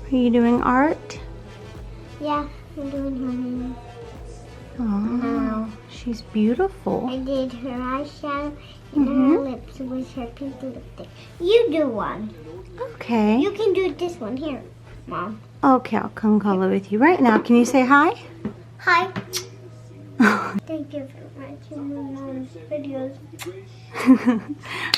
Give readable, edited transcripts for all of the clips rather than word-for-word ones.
Are you doing art? Yeah, I'm doing her name. Oh, she's beautiful. I did her eyeshadow and her lips with her pink lipstick. You do one. Okay. You can do this one here, Mom. Okay, I'll come color with you right now. Can you say hi? Hi. Thank you for watching my mom's videos.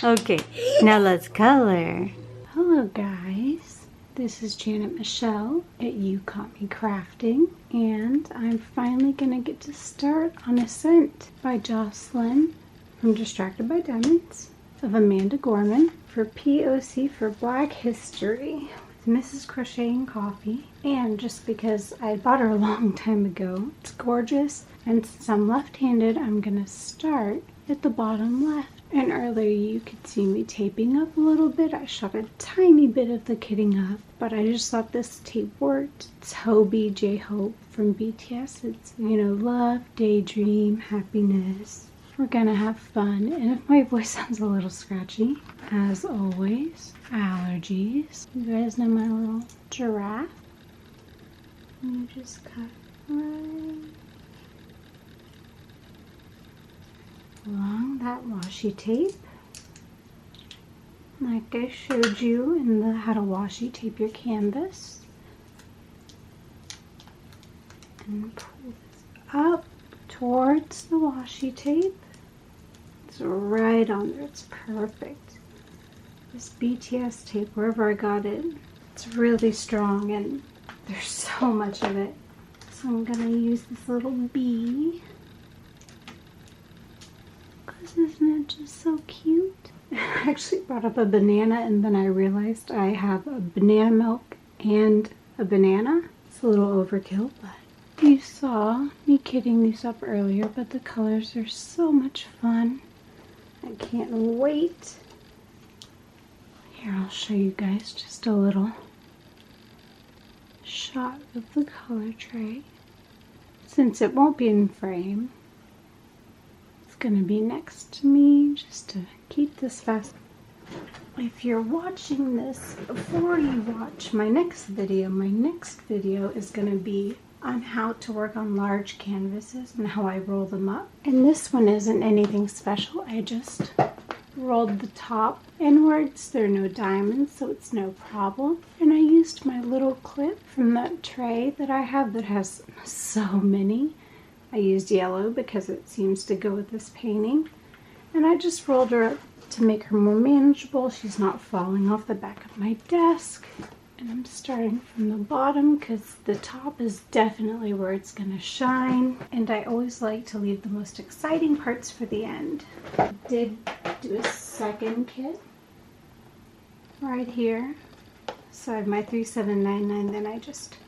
Okay, now let's color. Hello guys, this is Janet Michelle at You Caught Me Crafting, and I'm finally gonna get to start on Ascent by Jocelyn from Distracted by Diamonds of Amanda Gorman for POC for Black History with Mrs. Crochet and Coffee. And just because I bought her a long time ago, it's gorgeous, and since I'm left-handed, I'm gonna start at the bottom left. And earlier you could see me taping up a little bit. I shot a tiny bit of the kitting up, but I just thought this tape worked. It's Hobie J Hope from BTS. It's, you know, love, daydream, happiness. We're gonna have fun. And if my voice sounds a little scratchy, as always, allergies. You guys know my little giraffe. And you just cut right along that washi tape, like I showed you in the how to washi tape your canvas, and pull this up towards the washi tape. It's right on there. It's perfect. This BTS tape, wherever I got it, it's really strong and there's so much of it. So I'm gonna use this little bee. Isn't it just so cute? I actually brought up a banana and then I realized I have a banana milk and a banana. It's a little overkill, but you saw me kitting these up earlier, but the colors are so much fun. I can't wait. Here, I'll show you guys just a little shot of the color tray. Since it won't be in frame, gonna be next to me just to keep this fast. If you're watching this before you watch my next video is gonna be on how to work on large canvases and how I roll them up. And this one isn't anything special. I just rolled the top inwards. There are no diamonds, so it's no problem. And I used my little clip from that tray that I have that has so many. I used yellow because it seems to go with this painting. And I just rolled her up to make her more manageable. She's not falling off the back of my desk. And I'm starting from the bottom because the top is definitely where it's gonna shine. And I always like to leave the most exciting parts for the end. I did do a second kit right here. So I have my 3799, then I just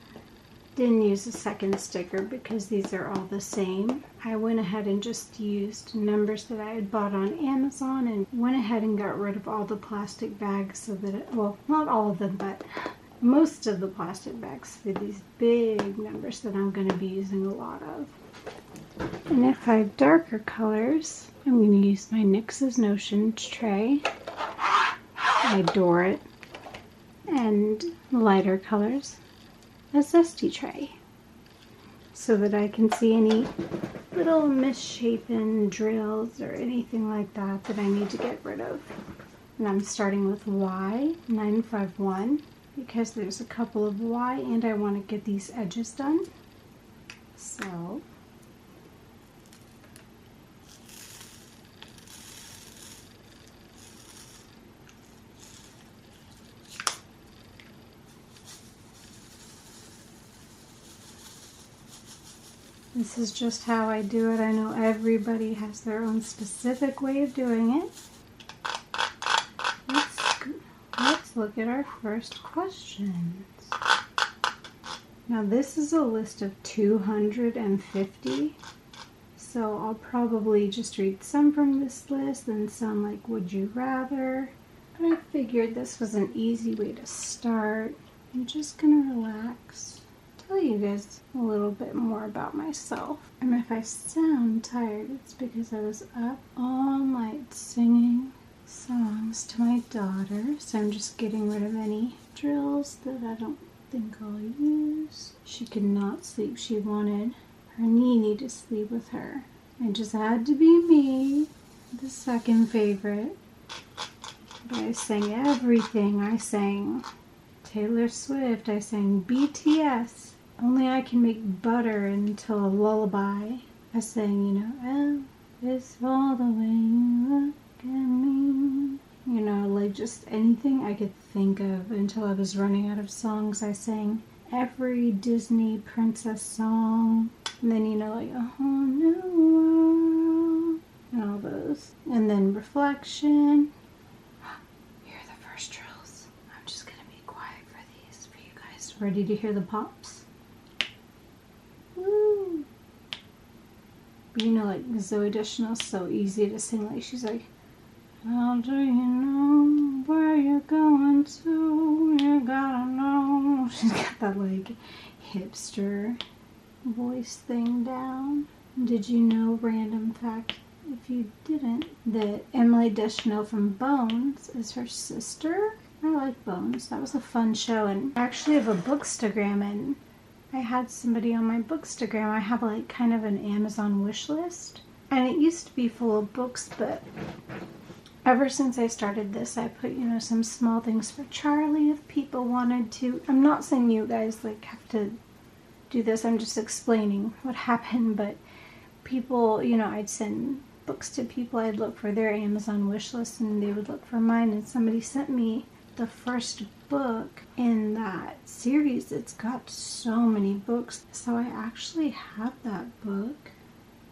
didn't use a second sticker because these are all the same. I went ahead and just used numbers that I had bought on Amazon and went ahead and got rid of all the plastic bags so that well, not all of them, but most of the plastic bags for these big numbers that I'm going to be using a lot of. And if I have darker colors, I'm going to use my NYX's Notions tray. I adore it. And lighter colors, a Zesty tray, so that I can see any little misshapen drills or anything like that that I need to get rid of. And I'm starting with Y951 because there's a couple of Y and I want to get these edges done. So this is just how I do it. I know everybody has their own specific way of doing it. Let's look at our first questions. Now this is a list of 250, so I'll probably just read some from this list and some like would you rather. But I figured this was an easy way to start. I'm just gonna relax, tell you guys a little bit more about myself. And if I sound tired, it's because I was up all night singing songs to my daughter, so I'm just getting rid of any drills that I don't think I'll use. She could not sleep. She wanted her Nini to sleep with her. It just had to be me, the second favorite. But I sang everything. I sang Taylor Swift. I sang BTS. Only I Can Make Butter into a lullaby. I sang, you know, Elvis all the way you look at me. You know, like just anything I could think of until I was running out of songs. I sang every Disney princess song. And then, you know, like A Whole New World and all those. And then Reflection. Hear the first drills. I'm just going to be quiet for these for you guys. Ready to hear the pops? Woo! But you know, like Zoe Deschanel's so easy to sing. Like she's like, how do you know where you're going to? You gotta know. She's got that like hipster voice thing down. Did you know, random fact, if you didn't, that Emily Deschanel from Bones is her sister? I like Bones. That was a fun show. And I actually have a Bookstagram, and I had somebody on my Bookstagram. I have like kind of an Amazon wish list. And it used to be full of books, but ever since I started this, I put, you know, some small things for Charlie if people wanted to. I'm not saying you guys like have to do this. I'm just explaining what happened. But people, you know, I'd send books to people. I'd look for their Amazon wish list and they would look for mine. And somebody sent me the first book in that series. It's got so many books. So I actually have that book.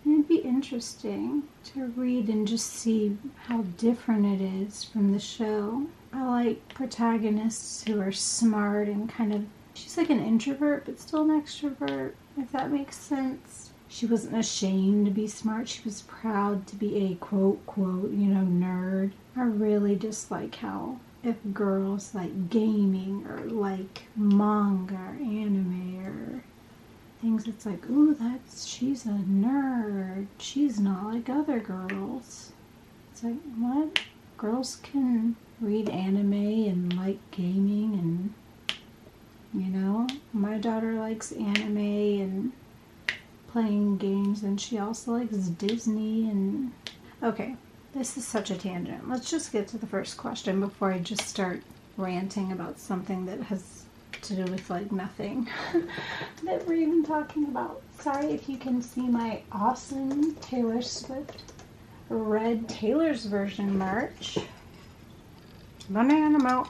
It'd be interesting to read and just see how different it is from the show. I like protagonists who are smart and kind of, she's like an introvert but still an extrovert, if that makes sense. She wasn't ashamed to be smart. She was proud to be a quote, you know, nerd. I really just like how if girls like gaming or like manga or anime or things, it's like, ooh, she's a nerd. She's not like other girls. It's like, what? Girls can read anime and like gaming and, you know, my daughter likes anime and playing games, and she also likes Disney and, okay, this is such a tangent. Let's just get to the first question before I just start ranting about something that has to do with like nothing that we're even talking about. Sorry if you can see my awesome Taylor Swift red Taylor's version merch. Banana melt.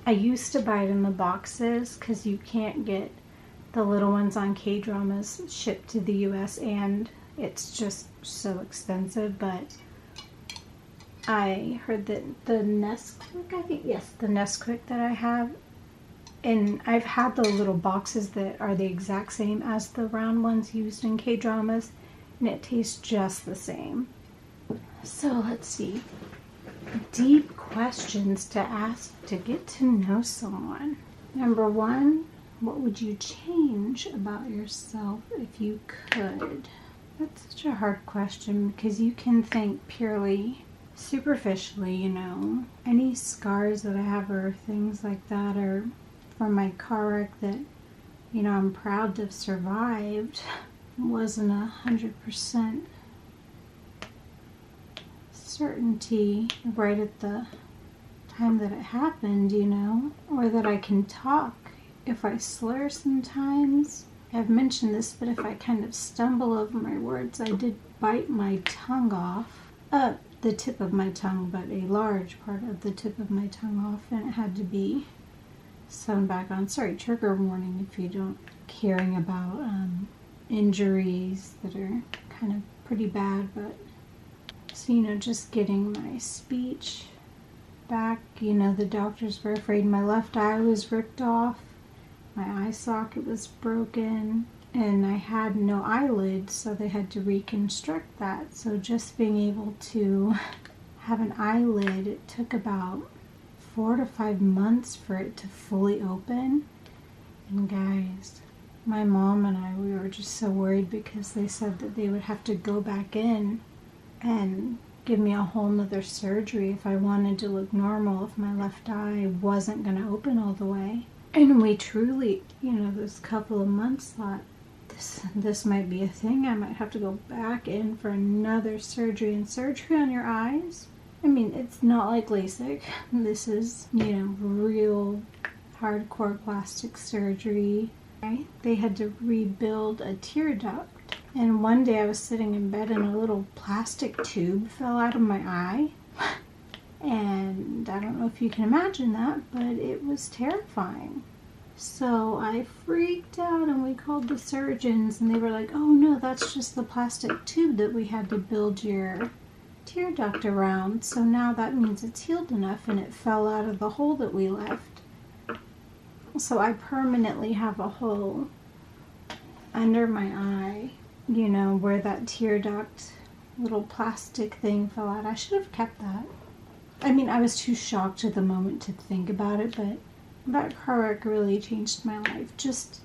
I used to buy it in the boxes because you can't get the little ones on K-dramas shipped to the US and it's just so expensive, but I heard that the Nesquik, I think, yes, the Nesquik that I have, and I've had the little boxes that are the exact same as the round ones used in K-dramas, and it tastes just the same. So let's see. Deep questions to ask to get to know someone. Number one, what would you change about yourself if you could? That's such a hard question because you can think purely superficially, you know. Any scars that I have or things like that are from my car wreck that, you know, I'm proud to have survived. It wasn't 100% certainty right at the time that it happened, you know, or that I can talk. If I slur sometimes, I've mentioned this, but if I kind of stumble over my words, I did bite my tongue off. The tip of my tongue, but a large part of the tip of my tongue off, and it had to be sewn back on. Sorry, trigger warning if you don't caring about injuries that are kind of pretty bad, but so, you know, just getting my speech back, you know, the doctors were afraid my left eye was ripped off, my eye socket was broken, and I had no eyelid, so they had to reconstruct that. So just being able to have an eyelid, it took about 4 to 5 months for it to fully open. And guys, my mom and I, we were just so worried because they said that they would have to go back in and give me a whole nother surgery if I wanted to look normal, if my left eye wasn't going to open all the way. And we truly, this couple of months thought, this might be a thing. I might have to go back in for another surgery. And surgery on your eyes? I mean, it's not like LASIK. This is, real hardcore plastic surgery. Right? They had to rebuild a tear duct. And one day I was sitting in bed and a little plastic tube fell out of my eye. And I don't know if you can imagine that, but it was terrifying. So I freaked out and we called the surgeons and they were like, oh no, that's just the plastic tube that we had to build your tear duct around. So now that means it's healed enough and it fell out of the hole that we left. So I permanently have a hole under my eye, where that tear duct little plastic thing fell out. I should have kept that. I mean, I was too shocked at the moment to think about it, but that car wreck really changed my life. Just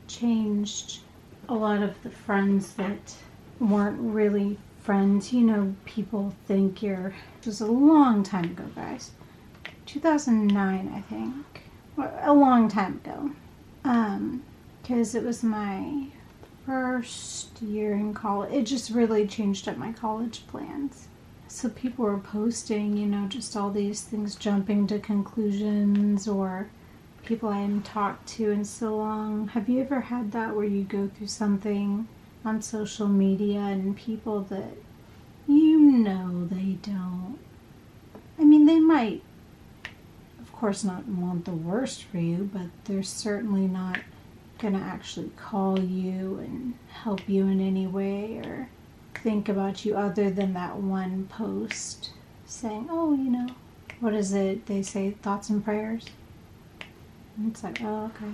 changed a lot of the friends that weren't really friends. People think it was a long time ago, guys. 2009, I think. A long time ago. Because it was my first year in college. It just really changed up my college plans. So people were posting, just all these things, jumping to conclusions, or people I hadn't talked to in so long. Have you ever had that where you go through something on social media and people that they don't? I mean, they might, of course, not want the worst for you, but they're certainly not going to actually call you and help you in any way or think about you other than that one post saying, oh, what is it? They say thoughts and prayers. And it's like, oh, okay.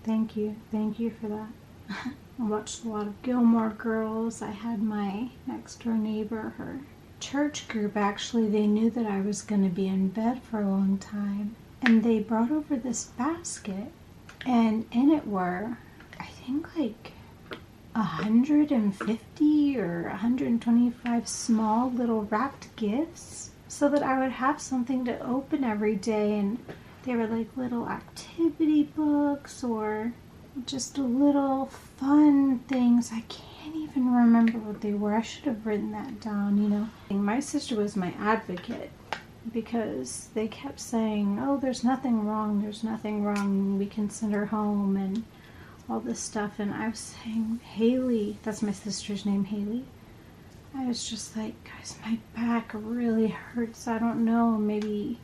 Thank you for that. I watched a lot of Gilmore Girls. I had my next door neighbor, her church group, actually, they knew that I was going to be in bed for a long time. And they brought over this basket. And in it were, I think, like 150 or 125 small little wrapped gifts so that I would have something to open every day. And they were like little activity books or just little fun things. I can't even remember what they were. I should have written that down, My sister was my advocate because they kept saying, oh, there's nothing wrong, we can send her home and all this stuff. And I was saying, Haley, that's my sister's name, Haley. I was just like, guys, my back really hurts. I don't know, maybe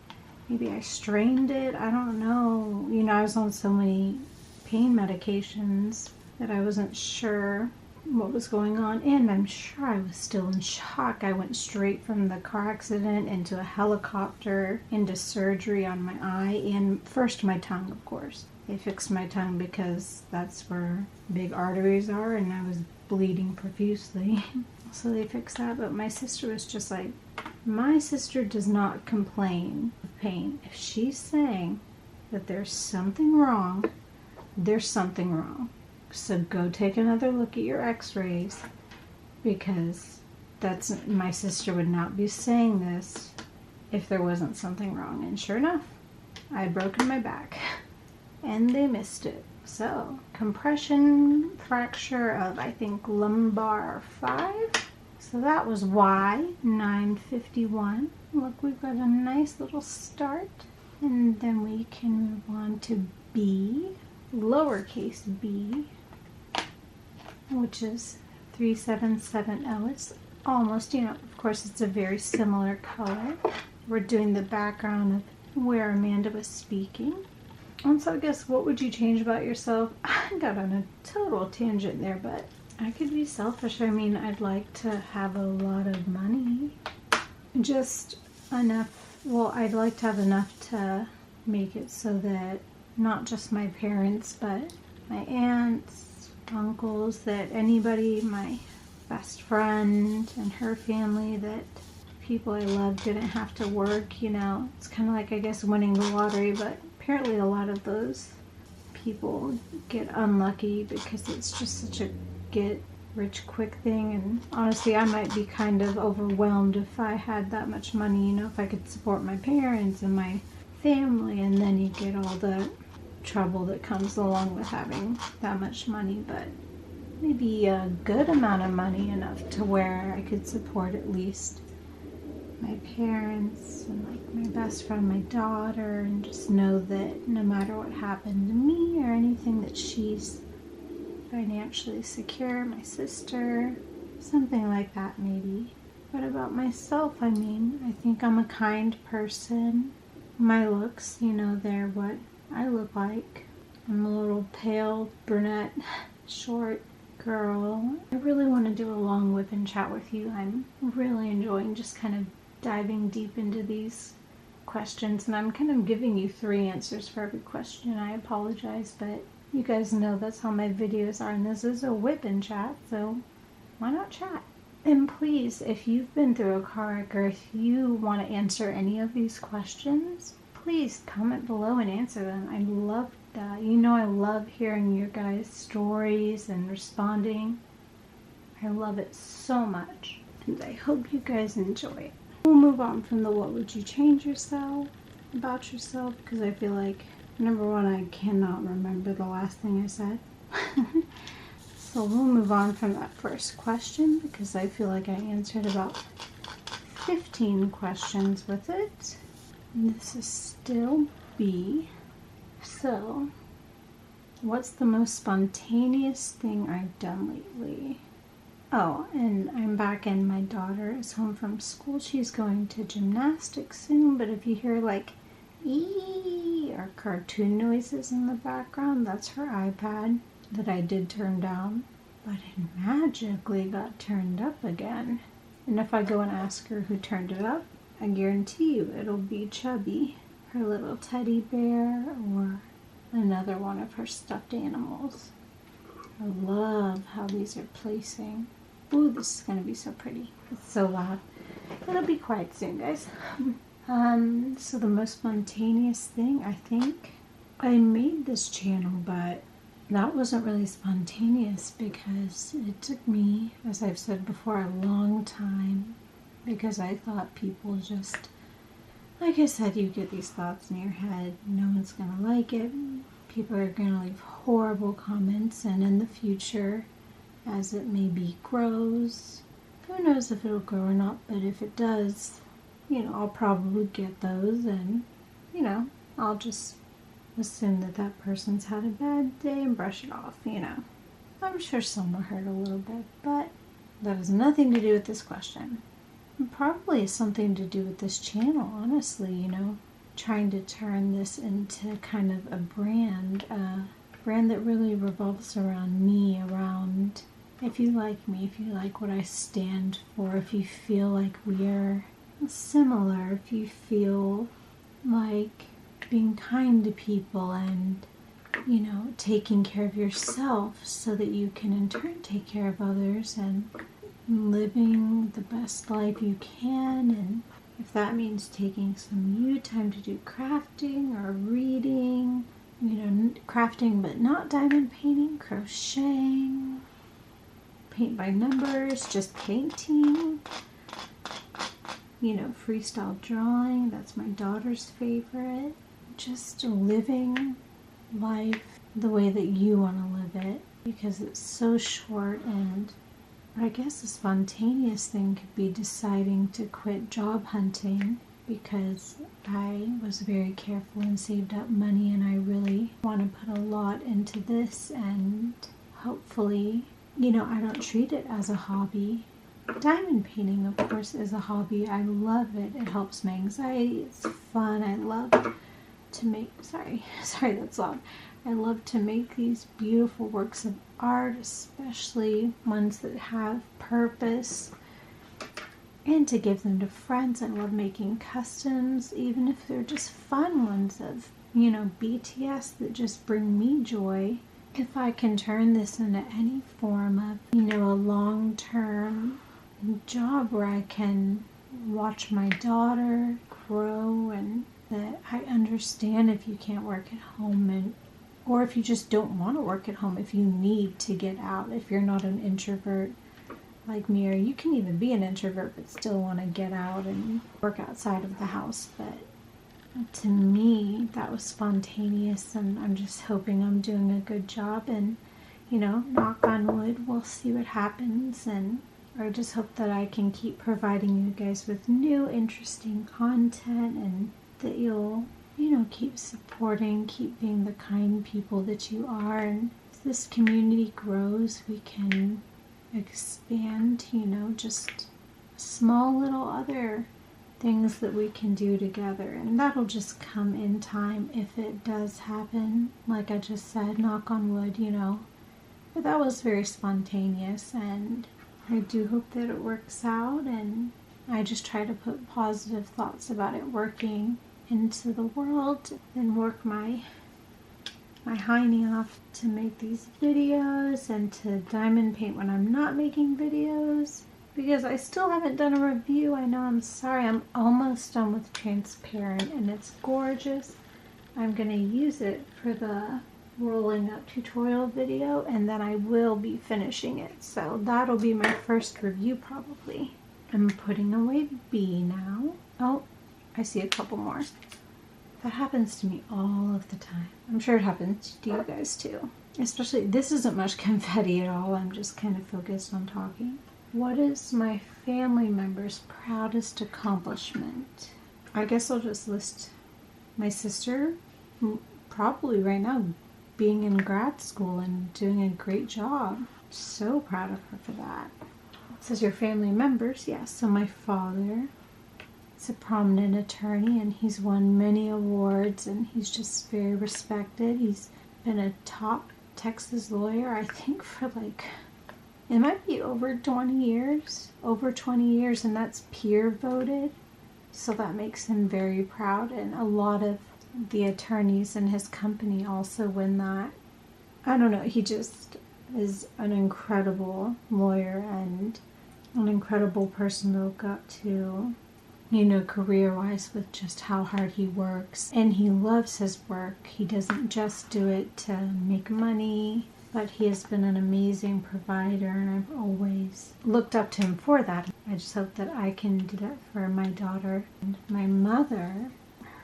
I strained it. I don't know. I was on so many pain medications that I wasn't sure what was going on. And I'm sure I was still in shock. I went straight from the car accident into a helicopter, into surgery on my eye, and first my tongue, of course. They fixed my tongue because that's where big arteries are, and I was bleeding profusely. So they fixed that, but my sister was just like, my sister does not complain of pain. If she's saying that there's something wrong, there's something wrong. So go take another look at your x-rays, because my sister would not be saying this if there wasn't something wrong. And sure enough, I had broken my back and they missed it. So compression fracture of, I think, lumbar 5. So that was Y, 951. Look, we've got a nice little start. And then we can move on to B, lowercase b, which is 377L. It's almost, of course it's a very similar color. We're doing the background of where Amanda was speaking. And so I guess, what would you change about yourself? I got on a total tangent there, but I could be selfish. I mean, I'd like to have a lot of money. Just enough, well, I'd like to have enough to make it so that not just my parents, but my aunts, uncles, that anybody, my best friend and her family, that people I love didn't have to work, It's kind of like, I guess, winning the lottery, but apparently a lot of those people get unlucky because it's just such a rich quick thing, and honestly I might be kind of overwhelmed if I had that much money, you know, if I could support my parents and my family, and then you get all the trouble that comes along with having that much money. But maybe a good amount of money, enough to where I could support at least my parents and like my best friend, my daughter, and just know that no matter what happened to me or anything, that she's financially secure, my sister, something like that maybe. But about myself, I mean, I think I'm a kind person. My looks, you know, they're what I look like. I'm a little pale, brunette, short girl. I really want to do a long whip and chat with you. I'm really enjoying just kind of diving deep into these questions, and I'm kind of giving you 3 answers for every question. I apologize, but you guys know that's how my videos are, and this is a whip and chat, so why not chat? And please, if you've been through a car wreck, or if you want to answer any of these questions, please comment below and answer them. I love that. You know, I love hearing your guys' stories and responding. I love it so much, and I hope you guys enjoy it. We'll move on from the what would you change about yourself, because I feel like, number one, I cannot remember the last thing I said. So we'll move on from that first question, because I feel like I answered about 15 questions with it. And this is still B. So, what's the most spontaneous thing I've done lately? Oh, and I'm back, and my daughter is home from school. She's going to gymnastics soon, but if you hear like ee or cartoon noises in the background, that's her iPad that I did turn down, but it magically got turned up again. And if I go and ask her who turned it up, I guarantee you it'll be Chubby, her little teddy bear, or another one of her stuffed animals. I love how these are placing. Ooh, this is going to be so pretty. It's so loud. It'll be quiet soon, guys. So the most spontaneous thing, I think I made this channel, but that wasn't really spontaneous because it took me, as I've said before, a long time, because I thought people just, like I said, you get these thoughts in your head, no one's going to like it, people are going to leave horrible comments, and in the future, as it maybe grows, who knows if it'll grow or not, but if it does, you know, I'll probably get those, and, you know, I'll just assume that that person's had a bad day and brush it off, you know. I'm sure some will hurt a little bit, but that has nothing to do with this question. And probably something to do with this channel, honestly, you know, trying to turn this into kind of a brand that really revolves around me, around if you like me, if you like what I stand for, if you feel like we're similar, if you feel like being kind to people and, you know, taking care of yourself so that you can in turn take care of others and living the best life you can. And if that means taking some you time to do crafting or reading, you know, crafting but not diamond painting, crocheting, paint by numbers, just painting, you know, freestyle drawing, that's my daughter's favorite. Just living life the way that you want to live it, because it's so short. And I guess a spontaneous thing could be deciding to quit job hunting, because I was very careful and saved up money, and I really want to put a lot into this, and hopefully, you know, I don't treat it as a hobby. Diamond painting, of course, is a hobby. I love it. It helps my anxiety. It's fun. I love to make, sorry that's loud. I love to make these beautiful works of art, especially ones that have purpose, and to give them to friends. I love making customs, even if they're just fun ones of, you know, BTS that just bring me joy. If I can turn this into any form of, you know, a long-term job where I can watch my daughter grow, and that I understand if you can't work at home and or if you just don't want to work at home, if you need to get out, if you're not an introvert like me, or you can even be an introvert but still want to get out and work outside of the house. But to me, that was spontaneous, and I'm just hoping I'm doing a good job, and knock on wood, we'll see what happens. And I just hope that I can keep providing you guys with new interesting content, and that you'll keep supporting, keep being the kind people that you are. And as this community grows, we can expand, just small little other things that we can do together. And that'll just come in time if it does happen. Like I just said, knock on wood, But that was very spontaneous, and I do hope that it works out. And I just try to put positive thoughts about it working into the world, and work my hiney off to make these videos and to diamond paint when I'm not making videos, because I still haven't done a review. I know, I'm sorry. I'm almost done with transparent, and it's gorgeous. I'm going to use it for the rolling up tutorial video, and then I will be finishing it. So that'll be my first review probably. I'm putting away B now. Oh, I see a couple more. That happens to me all of the time. I'm sure it happens to you guys too. Especially, this isn't much confetti at all. I'm just kind of focused on talking. What is my family member's proudest accomplishment? I guess I'll just list my sister, probably right now, being in grad school and doing a great job. So proud of her for that. It says your family members. Yeah, so my father is a prominent attorney, and he's won many awards, and he's just very respected. He's been a top Texas lawyer, I think, for it might be over 20 years. Over 20 years, and that's peer voted. So that makes him very proud, and a lot of the attorneys in his company also win that. I don't know, he just is an incredible lawyer and an incredible person to look up to, career-wise, with just how hard he works. And he loves his work. He doesn't just do it to make money, but he has been an amazing provider, and I've always looked up to him for that. I just hope that I can do that for my daughter. And my mother,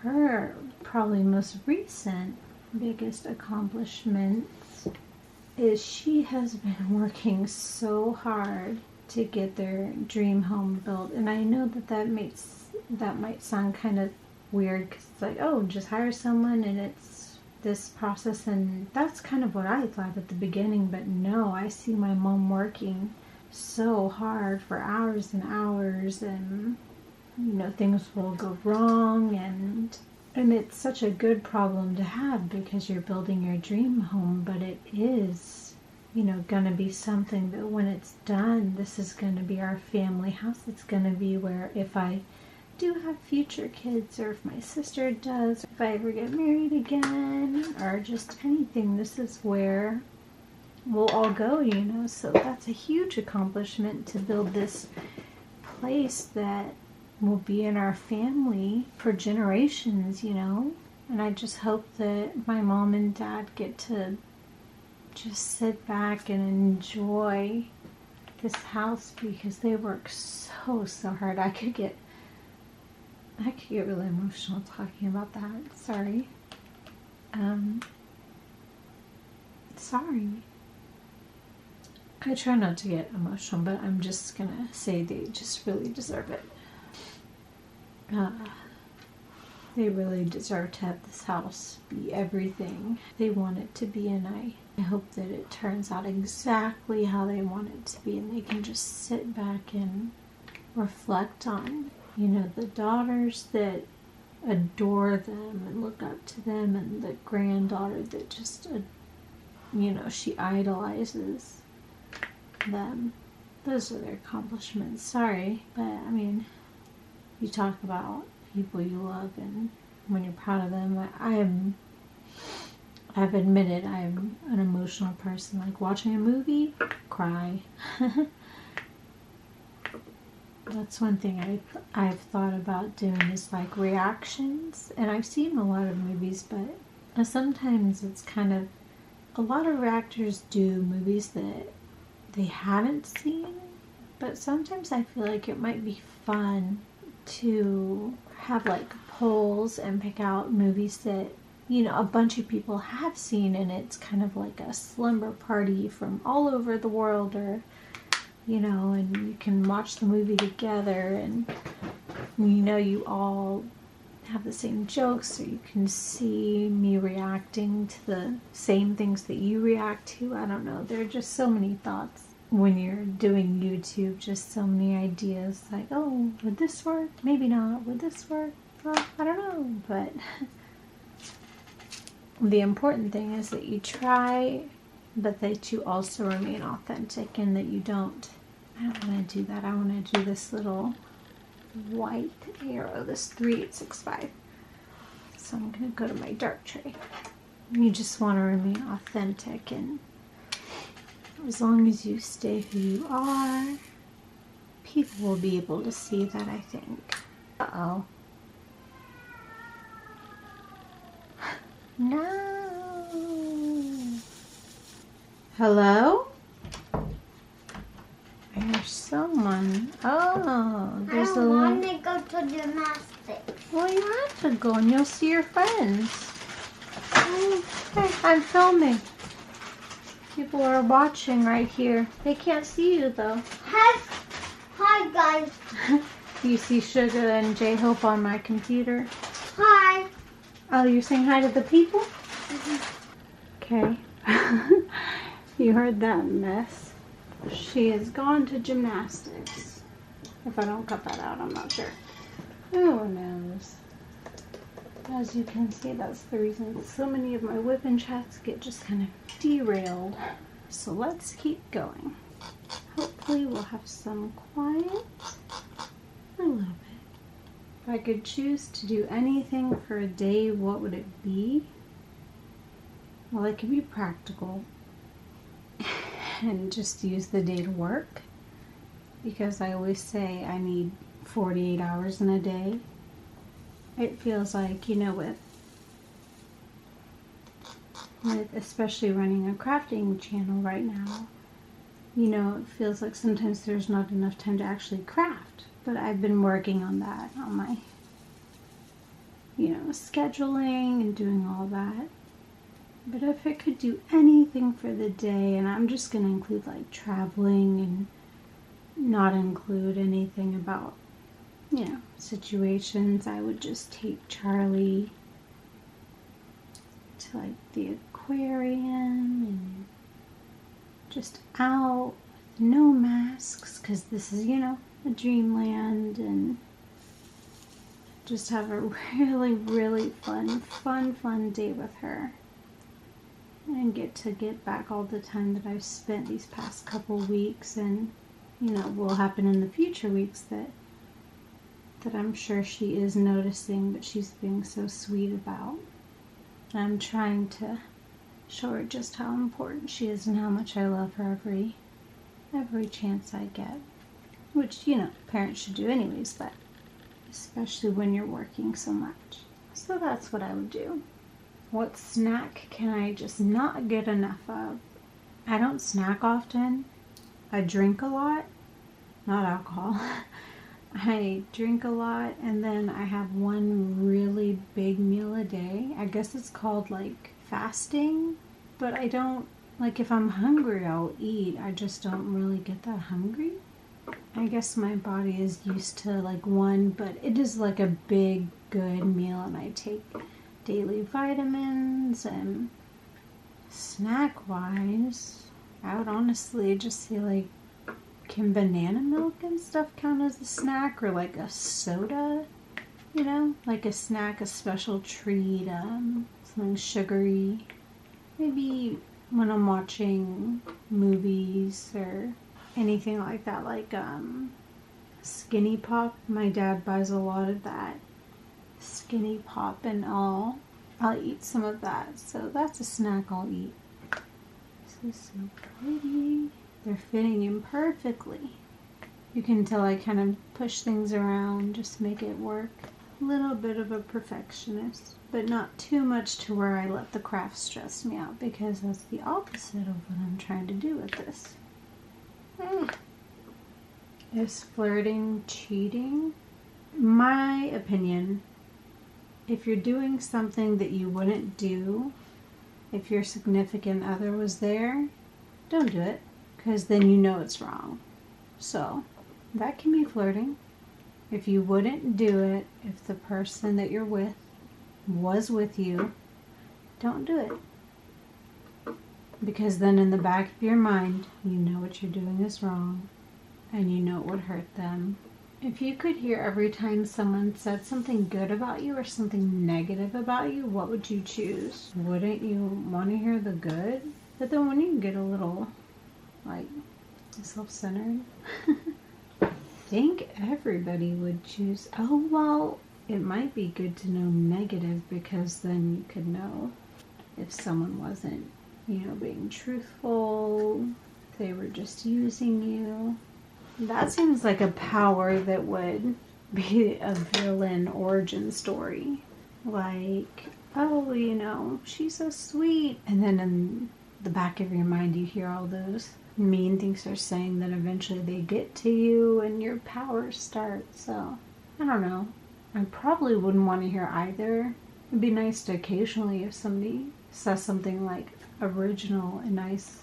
her probably most recent biggest accomplishment is she has been working so hard to get their dream home built. And I know that might sound kind of weird, because it's like, oh, just hire someone and it's this process. And that's kind of what I thought at the beginning, but no, I see my mom working so hard for hours and hours, and things will go wrong, and it's such a good problem to have, because you're building your dream home. But it is going to be something that when it's done, this is going to be our family house. It's going to be where, if I do have future kids, or if my sister does, if I ever get married again, or just anything, this is where we'll all go, So that's a huge accomplishment, to build this place that will be in our family for generations, And I just hope that my mom and dad get to just sit back and enjoy this house, because they work so hard. I could get really emotional talking about that. Sorry. Sorry. I try not to get emotional, but I'm just gonna say they just really deserve it. They really deserve to have this house be everything they want it to be, and I hope that it turns out exactly how they want it to be, and they can just sit back and reflect on, the daughters that adore them and look up to them, and the granddaughter that just, she idolizes them. Those are their accomplishments. Sorry, but you talk about people you love, and when you're proud of them, I've admitted I'm an emotional person. Like watching a movie, cry. That's one thing I've thought about doing, is like reactions. And I've seen a lot of movies, but sometimes it's kind of, a lot of actors do movies that they haven't seen, but sometimes I feel like it might be fun to have like polls and pick out movies that, you know, a bunch of people have seen, and it's kind of like a slumber party from all over the world, or, you know, and you can watch the movie together, and you know, you all have the same jokes, so you can see me reacting to the same things that you react to. I don't know, there are just so many thoughts when you're doing YouTube, just so many ideas, like, oh, would this work? Maybe not. Would this work? Well, I don't know, but the important thing is that you try, but that you also remain authentic, and that you don't, I don't want to do that. I want to do this little white arrow, this 3865. So I'm going to go to my dark tray. You just want to remain authentic, and as long as you stay who you are, people will be able to see that, I think. Uh-oh. No. Hello? There's someone. Oh, there's I want to go to gymnastics. Well, you have to go and you'll see your friends. Hey, I'm filming. People are watching right here. They can't see you though. Hi guys. You see Sugar and J-Hope on my computer. Hi. Oh, you're saying hi to the people? Okay. You heard that mess. She has gone to gymnastics. If I don't cut that out, I'm not sure. Who knows? As you can see, that's the reason so many of my whipping chats get just kind of derailed. So let's keep going. Hopefully we'll have some quiet. A little bit. If I could choose to do anything for a day, what would it be? Well, it could be practical and just use the day to work, because I always say I need 48 hours in a day. It feels like, you know, with especially running a crafting channel right now, you know, it feels like sometimes there's not enough time to actually craft. But I've been working on that, on my, you know, scheduling and doing all that. But if it could do anything for the day, and I'm just going to include like traveling and not include anything about, you know, situations, I would just take Charlie to like the aquarium and just out, no masks, because this is, you know, a dreamland, and just have a really, really fun day with her, and get back all the time that I've spent these past couple weeks, and, you know, will happen in the future weeks that I'm sure she is noticing, but she's being so sweet about. And I'm trying to show her just how important she is and how much I love her every chance I get. Which, you know, parents should do anyways, but especially when you're working so much. So that's what I would do. What snack can I just not get enough of? I don't snack often. I drink a lot. Not alcohol. I drink a lot, and then I have one really big meal a day. I guess it's called like fasting, but I don't, like, if I'm hungry I'll eat. I just don't really get that hungry. I guess my body is used to like one, but it is like a big good meal, and I take daily vitamins. And snack wise, I would honestly just say, like, can banana milk and stuff count as a snack, or like a soda, you know, like a snack, a special treat, something sugary. Maybe when I'm watching movies or anything like that, like Skinny Pop. My dad buys a lot of that Skinny Pop, and I'll eat some of that. So that's a snack I'll eat. This is so pretty. They're fitting in perfectly. You can tell I kind of push things around just to make it work. little bit of a perfectionist, but not too much to where I let the craft stress me out, because that's the opposite of what I'm trying to do with this. Is flirting cheating? My opinion, if you're doing something that you wouldn't do if your significant other was there, don't do it, because then you know it's wrong. So that can be flirting. If you wouldn't do it if the person that you're with was with you, don't do it. Because then in the back of your mind, you know what you're doing is wrong, and you know it would hurt them. If you could hear every time someone said something good about you or something negative about you, what would you choose? Wouldn't you want to hear the good? But then when you get a little, like, self-centered, I think everybody would choose, oh, well, it might be good to know negative, because then you could know if someone wasn't, being truthful, if they were just using you. That seems like a power that would be a villain origin story. Like, oh, she's so sweet. And then in the back of your mind, you hear all those mean things they're saying, that eventually they get to you and your powers start. So, I don't know. I probably wouldn't want to hear either. It'd be nice to occasionally, if somebody says something like original and nice,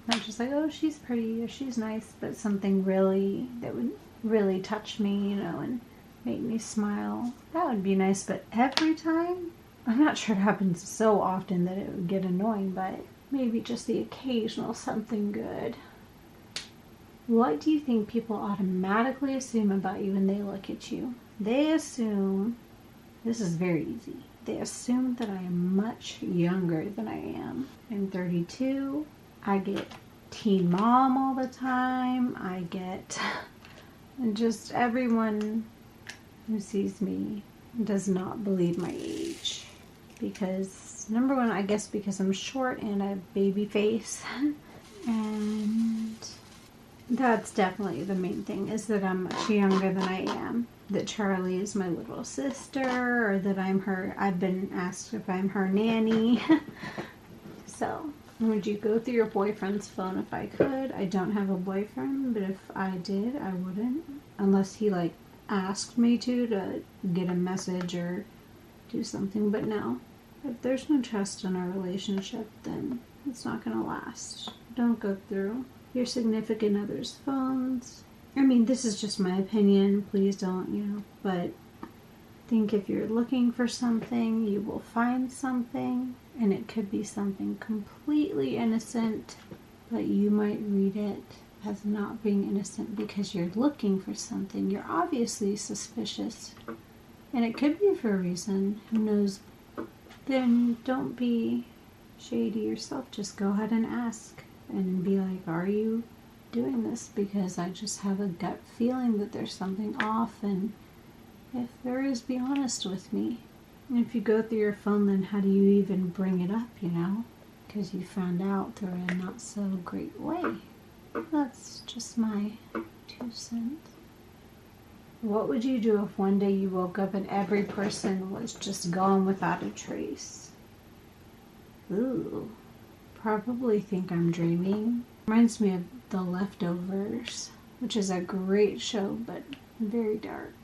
not just like, oh, she's pretty or she's nice, but something really that would really touch me, and make me smile. That would be nice. But every time, I'm not sure it happens so often that it would get annoying, but maybe just the occasional something good. What do you think people automatically assume about you when they look at you? They assume, this is very easy, they assume that I am much younger than I am. I'm 32. I get teen mom all the time. I get just everyone who sees me does not believe my age. Because, number one, I guess because I'm short and I have baby face. And that's definitely the main thing, is that I'm much younger than I am. That Charlie is my little sister, or that I've been asked if I'm her nanny. So, would you go through your boyfriend's phone if I could? I don't have a boyfriend, but if I did, I wouldn't. Unless he, asked me to get a message or do something. But no. If there's no trust in our relationship, then it's not going to last. Don't go through your significant other's phones. I mean, this is just my opinion. Please don't, but I think if you're looking for something, you will find something. And it could be something completely innocent, but you might read it as not being innocent because you're looking for something. You're obviously suspicious. And it could be for a reason. Who knows? Then don't be shady yourself. Just go ahead and ask. And be like, are you doing this? Because I just have a gut feeling that there's something off. And if there is, be honest with me. And if you go through your phone, then how do you even bring it up, Because you found out through a not so great way. That's just my 2 cents. What would you do if one day you woke up and every person was just gone without a trace? Ooh, probably think I'm dreaming. Reminds me of The Leftovers, which is a great show, but very dark.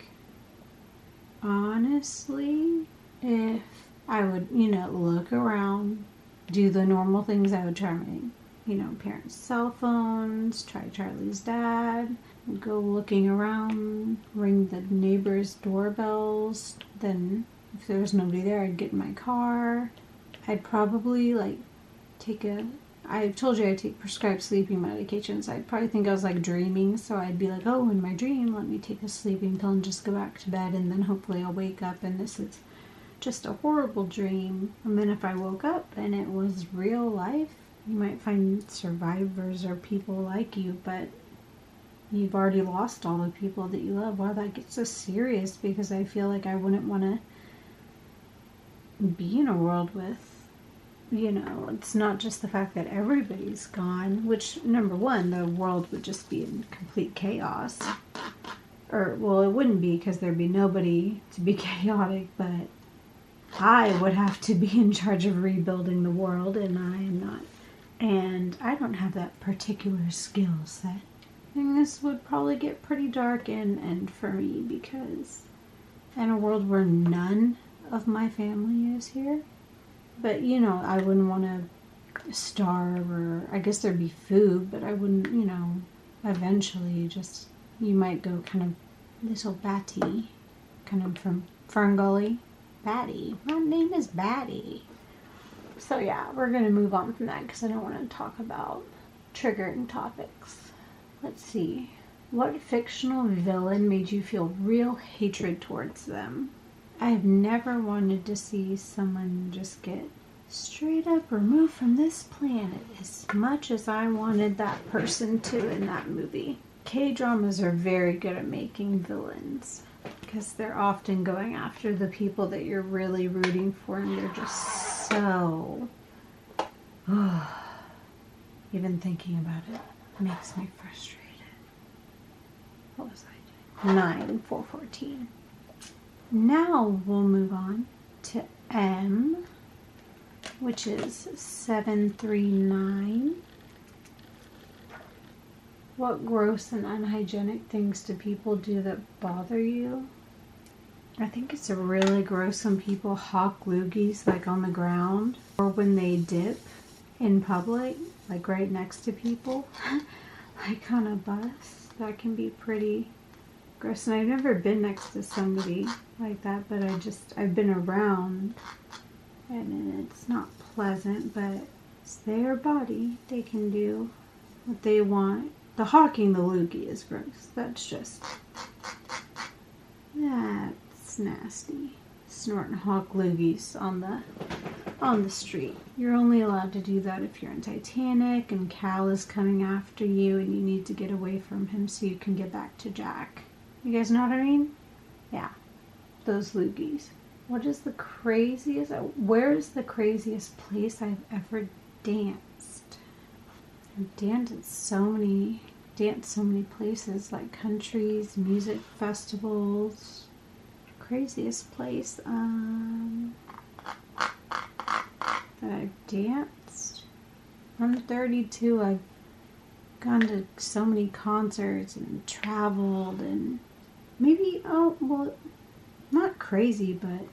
Honestly, if I would, look around, do the normal things I would try my, parents' cell phones, try Charlie's dad, go looking around, ring the neighbors' doorbells. Then if there was nobody there, I'd get in my car. I'd probably I told you I take prescribed sleeping medications. I'd probably think I was dreaming, so I'd be like, oh, in my dream, let me take a sleeping pill and just go back to bed, and then hopefully I'll wake up and this is just a horrible dream. And then if I woke up and it was real life, you might find survivors or people like you, but you've already lost all the people that you love. Wow, that gets so serious, because I feel like I wouldn't want to be in a world with, it's not just the fact that everybody's gone, which, number one, the world would just be in complete chaos. Or, well, it wouldn't be because there'd be nobody to be chaotic, but I would have to be in charge of rebuilding the world, and I am not. And I don't have that particular skill set. And this would probably get pretty dark and for me, because in a world where none of my family is here, but you know, I wouldn't want to starve, or I guess there'd be food, but I wouldn't, you know, eventually just, you might go kind of little Batty, kind of from Ferngully. Batty. My name is Batty. So yeah, we're going to move on from that because I don't want to talk about triggering topics. Let's see. What fictional villain made you feel real hatred towards them? I have never wanted to see someone just get straight up removed from this planet as much as I wanted that person to in that movie. K-dramas are very good at making villains because they're often going after the people that you're really rooting for, and they're just so... even thinking about it makes me frustrated. What was I doing? 9, 414. Now we'll move on to M, which is 739. What gross and unhygienic things do people do that bother you? I think it's really gross when people hawk loogies like on the ground, or when they dip in public, like right next to people, like on a bus. That can be pretty gross. And I've never been next to somebody like that, but I've been around, and it's not pleasant, but it's their body. They can do what they want. The hawking the loogie is gross. That's nasty. Snort and hawk loogies on the street. You're only allowed to do that if you're in Titanic and Cal is coming after you and you need to get away from him so you can get back to Jack. You guys know what I mean? Yeah, those loogies. What is the craziest? Where is the craziest place I've ever danced? I've danced so many places, like countries, music festivals. Craziest place that I've danced. I'm 32. I've gone to so many concerts and traveled, and maybe, not crazy, but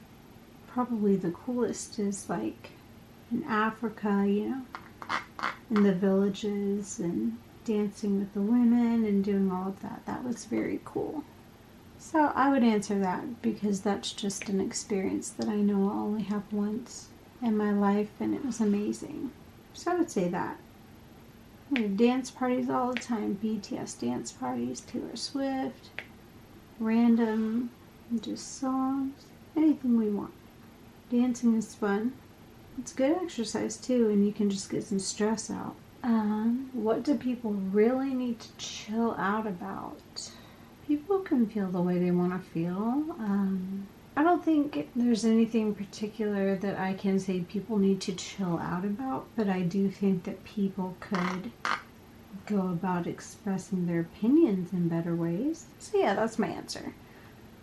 probably the coolest is like in Africa, you know, in the villages and dancing with the women and doing all of that. That was very cool. So I would answer that because that's just an experience that I know I'll only have once in my life, and it was amazing. So I would say that. We have dance parties all the time. BTS dance parties, Taylor Swift, random, just songs, anything we want. Dancing is fun. It's good exercise too, and you can just get some stress out. What do people really need to chill out about? People can feel the way they want to feel. I don't think there's anything particular that I can say people need to chill out about, but I do think that people could go about expressing their opinions in better ways. So yeah, that's my answer.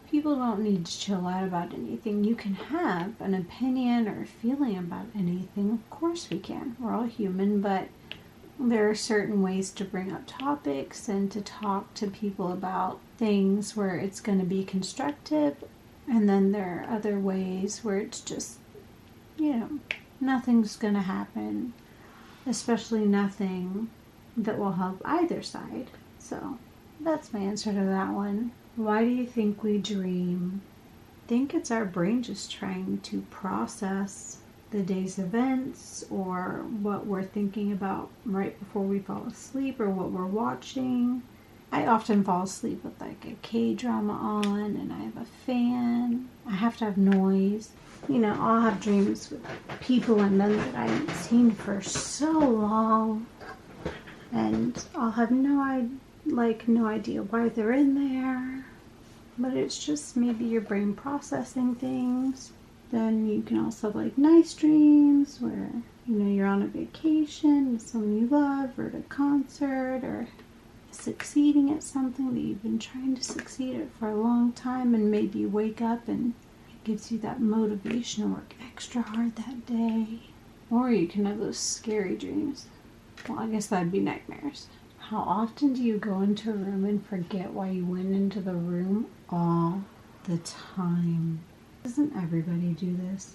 People don't need to chill out about anything. You can have an opinion or a feeling about anything. Of course we can. We're all human, but there are certain ways to bring up topics and to talk to people about things where it's going to be constructive, and then there are other ways where it's just, you know, nothing's going to happen, especially nothing that will help either side. So that's my answer to that one. Why do you think we dream? I think it's our brain just trying to process the day's events, or what we're thinking about right before we fall asleep, or what we're watching. I often fall asleep with like a K-drama on, and I have a fan. I have to have noise. You know, I'll have dreams with people and men that I haven't seen for so long, and I'll have no idea why they're in there. But it's just maybe your brain processing things. Then you can also have like nice dreams where, you know, you're on a vacation with someone you love, or at a concert, or succeeding at something that you've been trying to succeed at for a long time, and maybe you wake up and it gives you that motivation to work extra hard that day. Or you can have those scary dreams. Well, I guess that'd be nightmares. How often do you go into a room and forget why you went into the room? All the time. Doesn't everybody do this?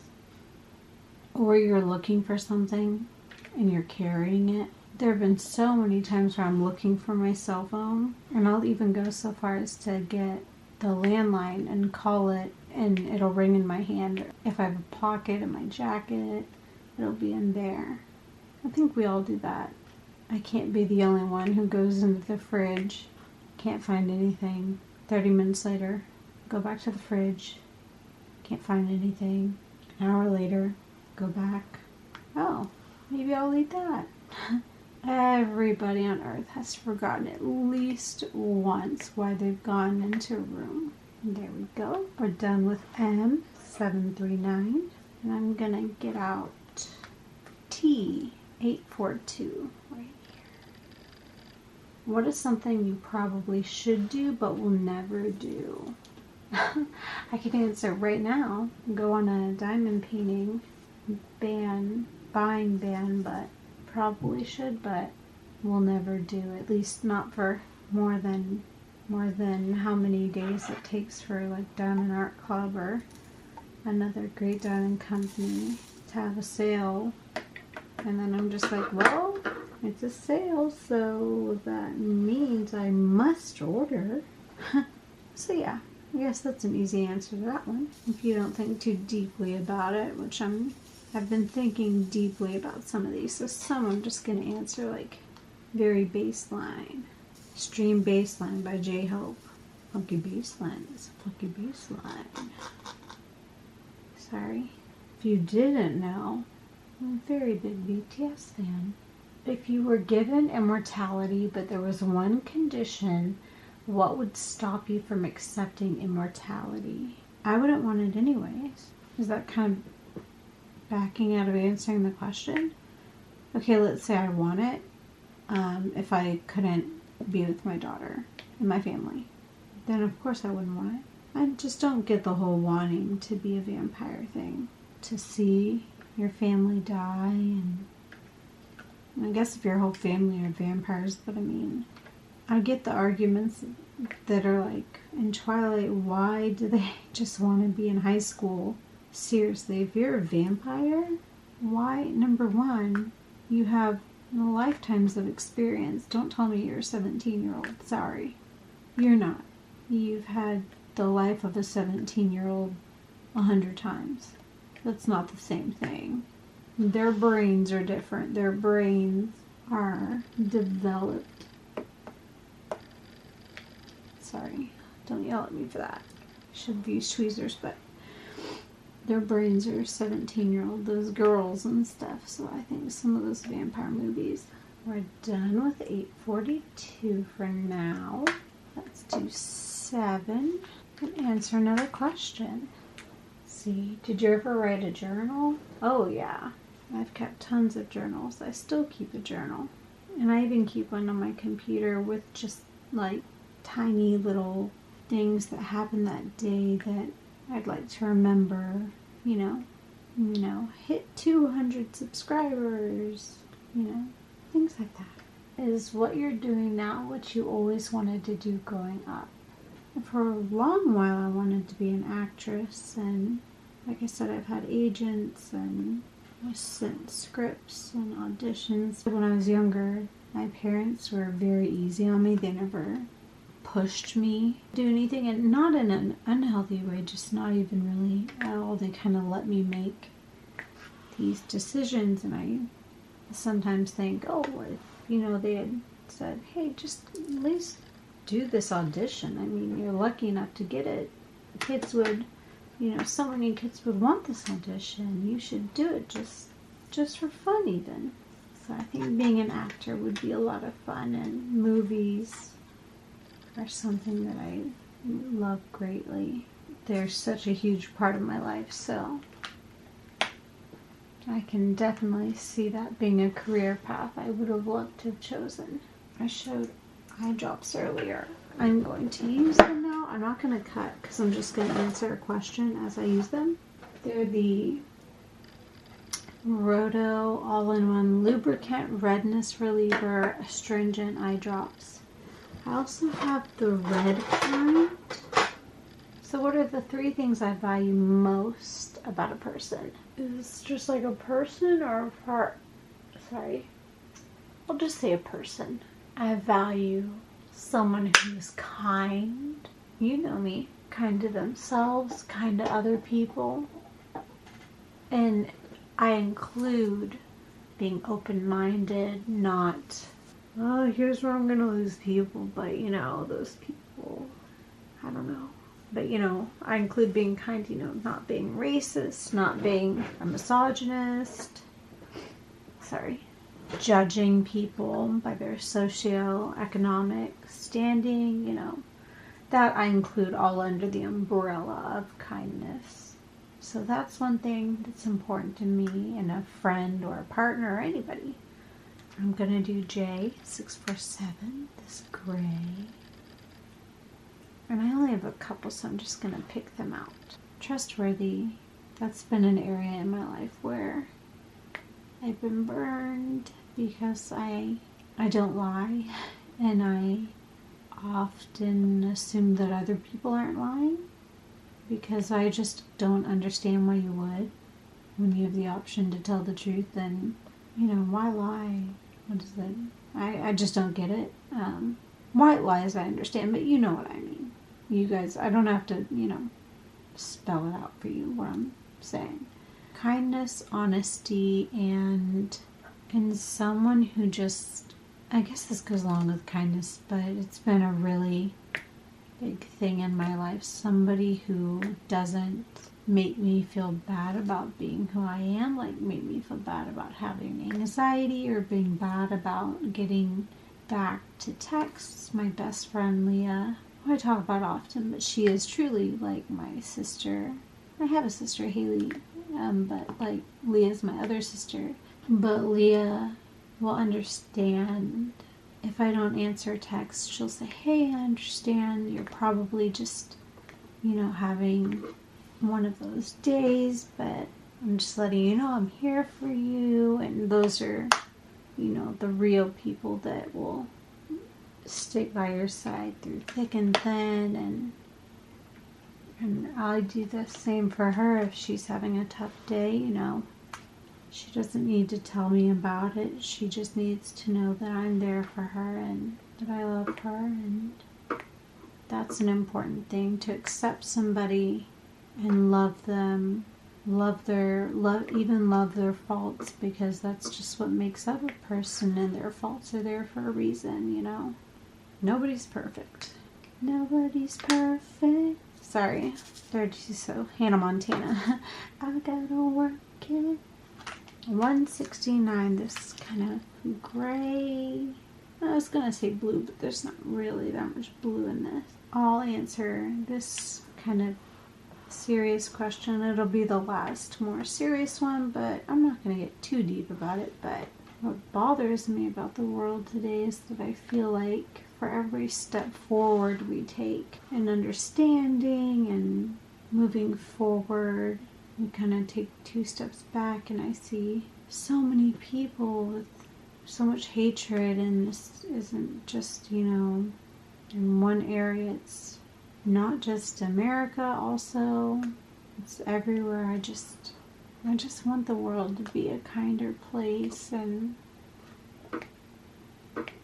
Or you're looking for something and you're carrying it. There have been so many times where I'm looking for my cell phone, and I'll even go so far as to get the landline and call it, and it'll ring in my hand. If I have a pocket in my jacket, it'll be in there. I think we all do that. I can't be the only one who goes into the fridge, can't find anything. 30 minutes later, go back to the fridge, can't find anything. An hour later, go back. Oh, maybe I'll eat that. Everybody on earth has forgotten at least once why they've gone into a room. There we go. We're done with M739. And I'm going to get out T842 right here. What is something you probably should do but will never do? I can answer right now. Go on a diamond painting buying ban, but probably should, but will never do. At least not for more than how many days it takes for like Diamond Art Club or another great diamond company to have a sale. And then I'm just like, well, it's a sale, so that means I must order. So yeah, I guess that's an easy answer to that one. If you don't think too deeply about it, which I've been thinking deeply about some of these, so some I'm just going to answer like very baseline. Stream Baseline by J-Hope. Funky Baseline is funky baseline. Sorry. If you didn't know, I'm a very big BTS fan. If you were given immortality, but there was one condition, what would stop you from accepting immortality? I wouldn't want it anyways. Is that kind of backing out of answering the question? Okay, let's say I want it. If I couldn't be with my daughter and my family, then of course I wouldn't want it. I just don't get the whole wanting to be a vampire thing. To see your family die, and I guess if your whole family are vampires, but I mean, I get the arguments that are like, in Twilight, why do they just want to be in high school? Seriously, if you're a vampire, why? Number one, you have lifetimes of experience. Don't tell me you're a 17-year-old. Sorry. You're not. You've had the life of a 17-year-old 100 times. That's not the same thing. Their brains are different. Their brains are developed. Sorry. Don't yell at me for that. I should have used tweezers, but their brains are 17-year-old, those girls and stuff. So I think some of those vampire movies. We're done with 842 for now. Let's do 7 and answer another question. See, did you ever write a journal? Oh yeah, I've kept tons of journals. I still keep a journal. And I even keep one on my computer with just like tiny little things that happened that day that I'd like to remember, you know, hit 200 subscribers, things like that. Is what you're doing now what you always wanted to do growing up? For a long while I wanted to be an actress, and like I said, I've had agents and I sent scripts and auditions. When I was younger, my parents were very easy on me. They never pushed me to do anything, and not in an unhealthy way, just not even really at all. They kind of let me make these decisions, and I sometimes think, oh, if they had said, hey, just at least do this audition. I mean, you're lucky enough to get it. Kids would, so many kids would want this audition. You should do it just for fun even. So I think being an actor would be a lot of fun, and movies are something that I love greatly. They're such a huge part of my life, so I can definitely see that being a career path I would have loved to have chosen. I showed eye drops earlier. I'm going to use them now. I'm not going to cut because I'm just going to answer a question as I use them. They're the Roto All-in-One Lubricant Redness Reliever Astringent Eye Drops. I also have the red kind. So what are the 3 things I value most about a person? Is this just like a person or a part? Sorry. I'll just say a person. I value someone who's kind. You know me. Kind to themselves, kind to other people. And I include being open-minded, not, oh, here's where I'm going to lose people, but you know, those people, I don't know. But you know, I include being kind, you know, not being racist, not being a misogynist, judging people by their socioeconomic standing, you know, that I include all under the umbrella of kindness. So that's one thing that's important to me in a friend or a partner or anybody. I'm going to do J647, this gray. And I only have a couple, so I'm just going to pick them out. Trustworthy, that's been an area in my life where I've been burned because I don't lie, and I often assume that other people aren't lying because I just don't understand why you would. When you have the option to tell the truth, then, you know, why lie? What is it? I just don't get it. White lies I understand, but you know what I mean. You guys, I don't have to, you know, spell it out for you what I'm saying. Kindness, honesty, and someone who just, I guess this goes along with kindness, but it's been a really big thing in my life. Somebody who doesn't make me feel bad about being who I am, like make me feel bad about having anxiety or being bad about getting back to texts. My best friend Leah, who I talk about often, but she is truly like my sister. I have a sister, Haley, but like Leah's my other sister. But Leah will understand if I don't answer a text. She'll say, hey, I understand you're probably just, you know, having one of those days, but I'm just letting you know I'm here for you. And those are, you know, the real people that will stick by your side through thick and thin, and I do the same for her if she's having a tough day, you know. She doesn't need to tell me about it. She just needs to know that I'm there for her and that I love her, and that's an important thing, to accept somebody and love them, even love their faults, because that's just what makes up a person, and their faults are there for a reason, you know. Nobody's perfect. Nobody's perfect. Sorry, they're just so Hannah Montana. I gotta work it. 169, this kind of gray. I was gonna say blue, but there's not really that much blue in this. I'll answer this kind of serious question. It'll be the last more serious one, but I'm not gonna get too deep about it. But what bothers me about the world today is that I feel like for every step forward we take in understanding and moving forward, we kind of take 2 steps back, and I see so many people with so much hatred, and this isn't just, you know, in one area. It's not just America, also it's everywhere. I just want the world to be a kinder place, and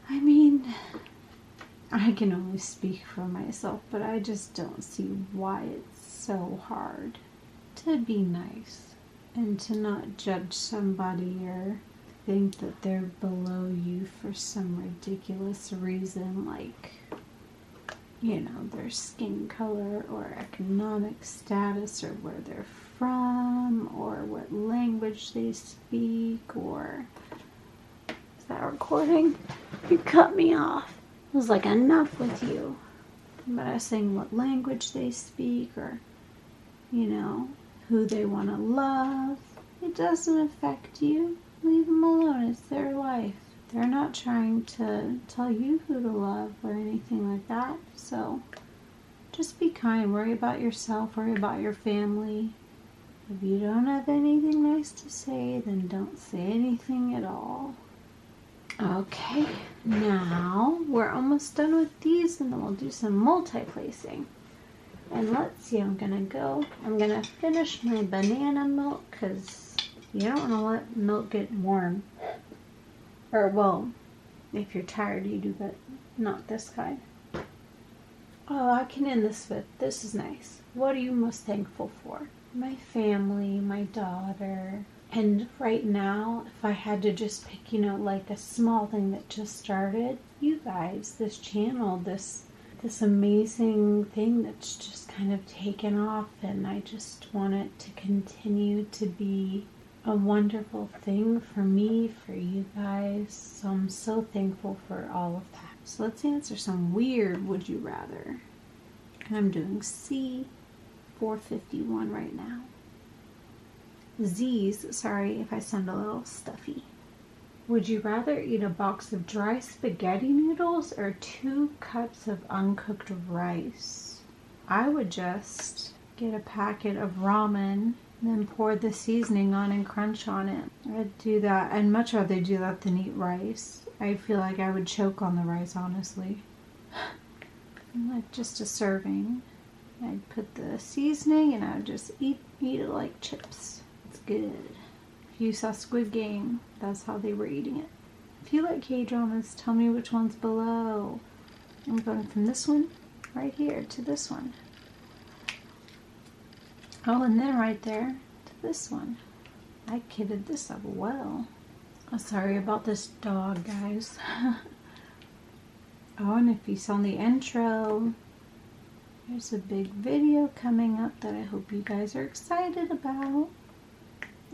I mean, I can only speak for myself, but I just don't see why it's so hard to be nice and to not judge somebody or think that they're below you for some ridiculous reason, like, you know, their skin color or economic status or where they're from or what language they speak. Or is that recording? You cut me off. I was like, enough with you. But I was saying what language they speak, or, you know, who they want to love. It doesn't affect you. Leave them alone. It's their life. They're not trying to tell you who to love or anything like that. So just be kind. Worry about yourself. Worry about your family. If you don't have anything nice to say, then don't say anything at all. Okay, now we're almost done with these, and then we'll do some multi-placing. And let's see, I'm gonna finish my banana milk because you don't want to let milk get warm. Or, well, if you're tired, you do, but not this kind. Oh, I can end this with, this is nice. What are you most thankful for? My family, my daughter. And right now, if I had to just pick, like a small thing that just started, you guys, this channel, this amazing thing that's just kind of taken off, and I just want it to continue to be a wonderful thing for me, for you guys. So I'm so thankful for all of that. So let's answer some weird would you rather. And I'm doing C 451 right now. Z's, sorry if I sound a little stuffy. Would you rather eat a box of dry spaghetti noodles or 2 cups of uncooked rice? I would just get a packet of ramen, then pour the seasoning on and crunch on it. I'd do that. I'd much rather do that than eat rice. I feel like I would choke on the rice, honestly. Like just a serving. I'd put the seasoning and I would just eat it like chips. It's good. If you saw Squid Game, that's how they were eating it. If you like K-dramas, tell me which one's below. I'm going from this one right here to this one. Oh, and then right there to this one. I kidded this up well. Oh, sorry about this dog, guys. Oh, and if you saw the intro, there's a big video coming up that I hope you guys are excited about.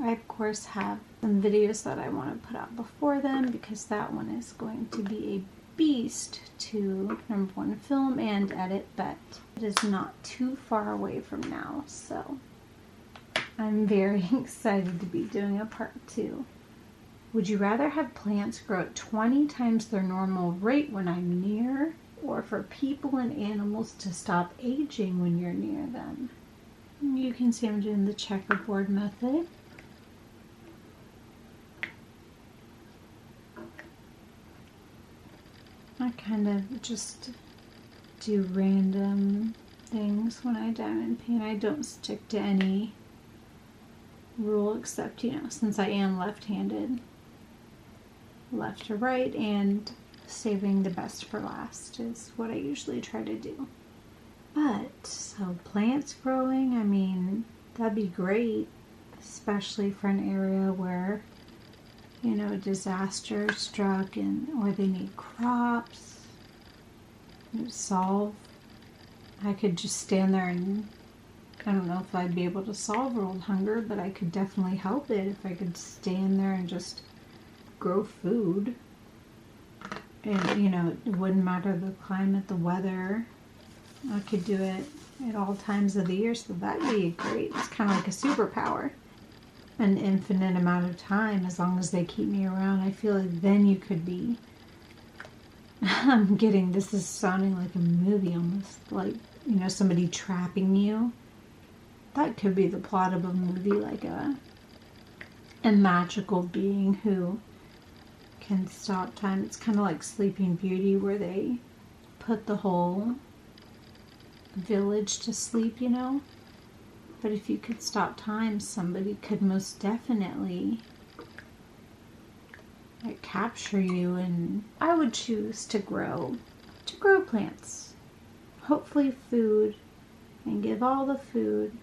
I, of course, have some videos that I want to put out before then because that one is going to be a beast to, number one, film and edit, but it is not too far away from now, so I'm very excited to be doing a part 2. Would you rather have plants grow at 20 times their normal rate when I'm near, or for people and animals to stop aging when you're near them? You can see I'm doing the checkerboard method. I kind of just do random things when I diamond paint. I don't stick to any rule except, since I am left-handed, left to right, and saving the best for last is what I usually try to do. But, so plants growing, I mean, that'd be great, especially for an area where a disaster struck or they need crops. It would solve. I could just stand there and I don't know if I'd be able to solve world hunger, but I could definitely help it if I could stand there and just grow food. And it wouldn't matter the climate, the weather. I could do it at all times of the year, so that'd be great. It's kind of like a superpower. An infinite amount of time, as long as they keep me around. I feel like then you could be this is sounding like a movie almost, like somebody trapping you. That could be the plot of a movie, like a magical being who can stop time. It's kind of like Sleeping Beauty, where they put the whole village to sleep, But if you could stop time, somebody could most definitely capture you, and I would choose to grow plants. Hopefully food, and give all the food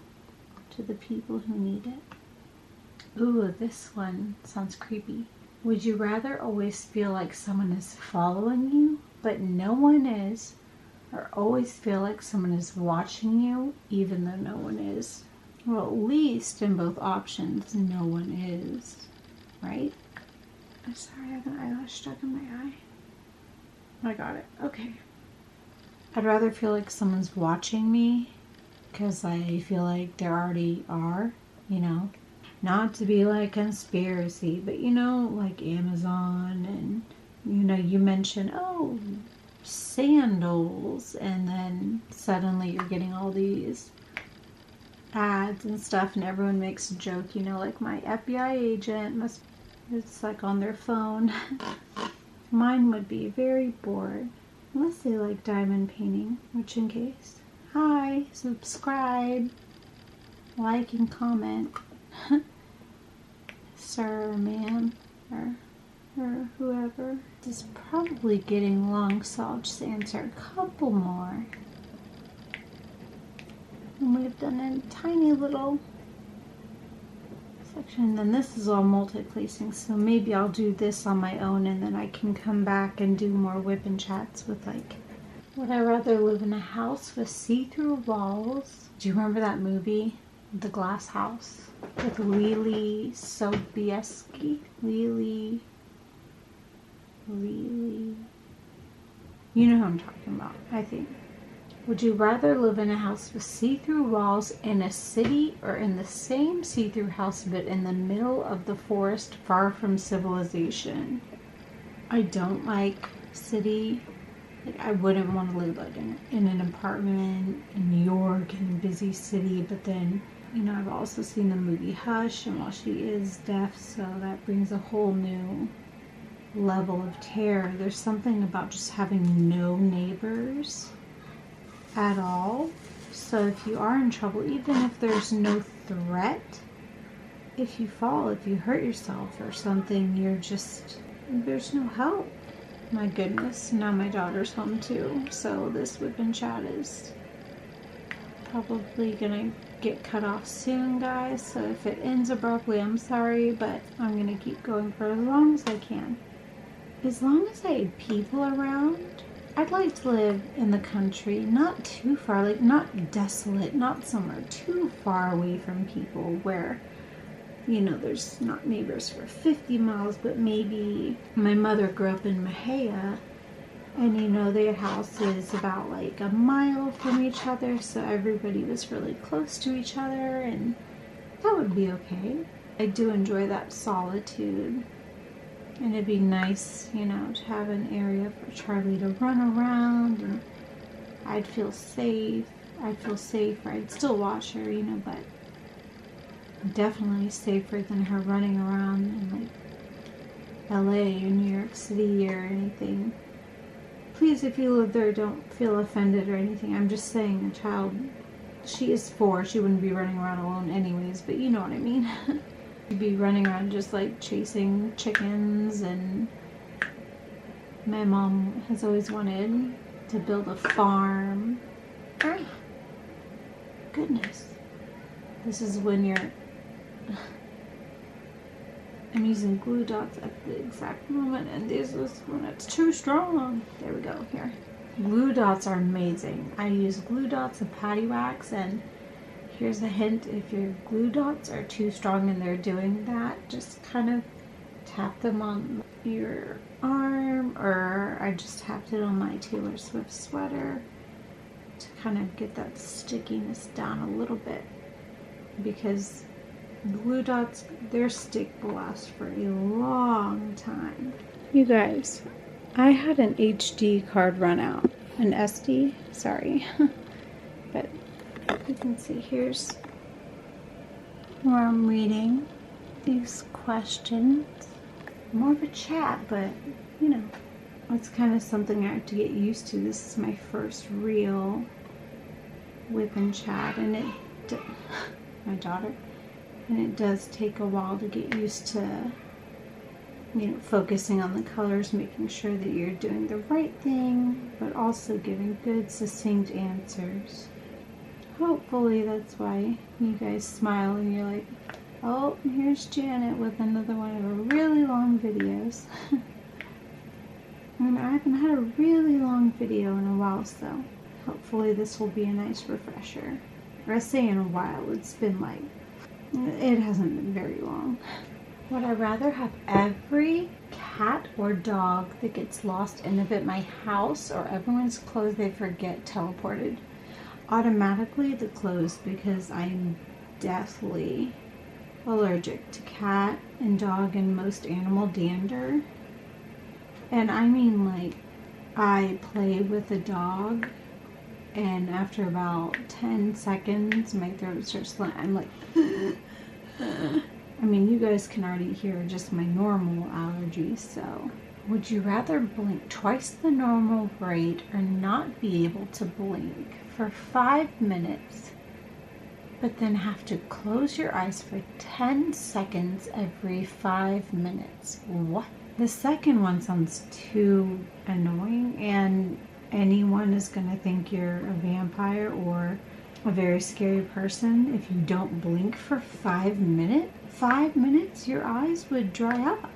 to the people who need it. Ooh, this one sounds creepy. Would you rather always feel like someone is following you, but no one is, or always feel like someone is watching you, even though no one is? Well, at least in both options, no one is, right? I'm sorry, I have an eyelash stuck in my eye. I got it. Okay. I'd rather feel like someone's watching me, because I feel like there already are, Not to be like conspiracy, but like Amazon and you know, you mention, oh, sandals, and then suddenly you're getting all these ads and stuff, and everyone makes a joke, you know, like my FBI agent must, it's like on their phone. Mine would be very bored, unless they like diamond painting, which in case, hi, subscribe, like and comment, sir or ma'am, or whoever. This is probably getting long, so I'll just answer a couple more. And we've done a tiny little section. And then this is all multi-placing, so maybe I'll do this on my own and then I can come back and do more whip and chats with like, would I rather live in a house with see-through walls? Do you remember that movie, The Glass House, with Lily Sobieski? Lily, you know who I'm talking about, I think. Would you rather live in a house with see-through walls in a city, or in the same see-through house but in the middle of the forest far from civilization? I don't like city. Like, I wouldn't want to live like in an apartment in New York in a busy city, but then, you know, I've also seen the movie Hush, and while she is deaf, so that brings a whole new level of terror. There's something about just having no neighbors at all. So if you are in trouble, even if there's no threat, if you fall, if you hurt yourself or something, you're just, there's no help. My goodness, now my daughter's home too, so this whip and chat is probably gonna get cut off soon, guys. So if it ends abruptly, I'm sorry, but I'm gonna keep going for as long as I can. As long as I had people around, I'd like to live in the country, not too far, like not desolate, not somewhere too far away from people where, you know, there's not neighbors for 50 miles, but maybe my mother grew up in Mahia, and you know, their house is about like a mile from each other, so everybody was really close to each other, and that would be okay. I do enjoy that solitude. And it'd be nice, you know, to have an area for Charlie to run around, and I'd feel safe. I'd feel safer. I'd still watch her, you know, but definitely safer than her running around in like LA or New York City or anything. Please, if you live there, don't feel offended or anything. I'm just saying, a child, she is 4. She wouldn't be running around alone anyways, but you know what I mean. You'd be running around just like chasing chickens, and my mom has always wanted to build a farm. Ah, goodness. This is when you're... I'm using glue dots at the exact moment, and this is when it's too strong. There we go, here. Glue dots are amazing. I use glue dots and patty wax, and here's a hint: if your glue dots are too strong and they're doing that, just kind of tap them on your arm, or I just tapped it on my Taylor Swift sweater to kind of get that stickiness down a little bit, because glue dots, their stick will last for a long time. You guys, I had an HD card run out, an SD, sorry, but you can see here's where I'm reading these questions. More of a chat, but you know, it's kind of something I have to get used to. This is my first real whip and chat, and my daughter, and it does take a while to get used to, you know, focusing on the colors, making sure that you're doing the right thing, but also giving good, succinct answers. Hopefully that's why you guys smile and you're like, oh, here's Janet with another one of her really long videos. And I haven't had a really long video in a while, so hopefully this will be a nice refresher. Or I say in a while, it's been like, it hasn't been very long. Would I rather have every cat or dog that gets lost end up at my house, or everyone's clothes they forget teleported? Automatically the clothes, because I'm deathly allergic to cat and dog and most animal dander. And I mean, like, I play with a dog, and after about 10 seconds, my throat starts slurring. I'm like, I mean, you guys can already hear just my normal allergies, so. Would you rather blink twice the normal rate or not be able to blink for 5 minutes, but then have to close your eyes for 10 seconds every 5 minutes? What? The second one sounds too annoying, and anyone is going to think you're a vampire or a very scary person if you don't blink for 5 minutes. 5 minutes, your eyes would dry up.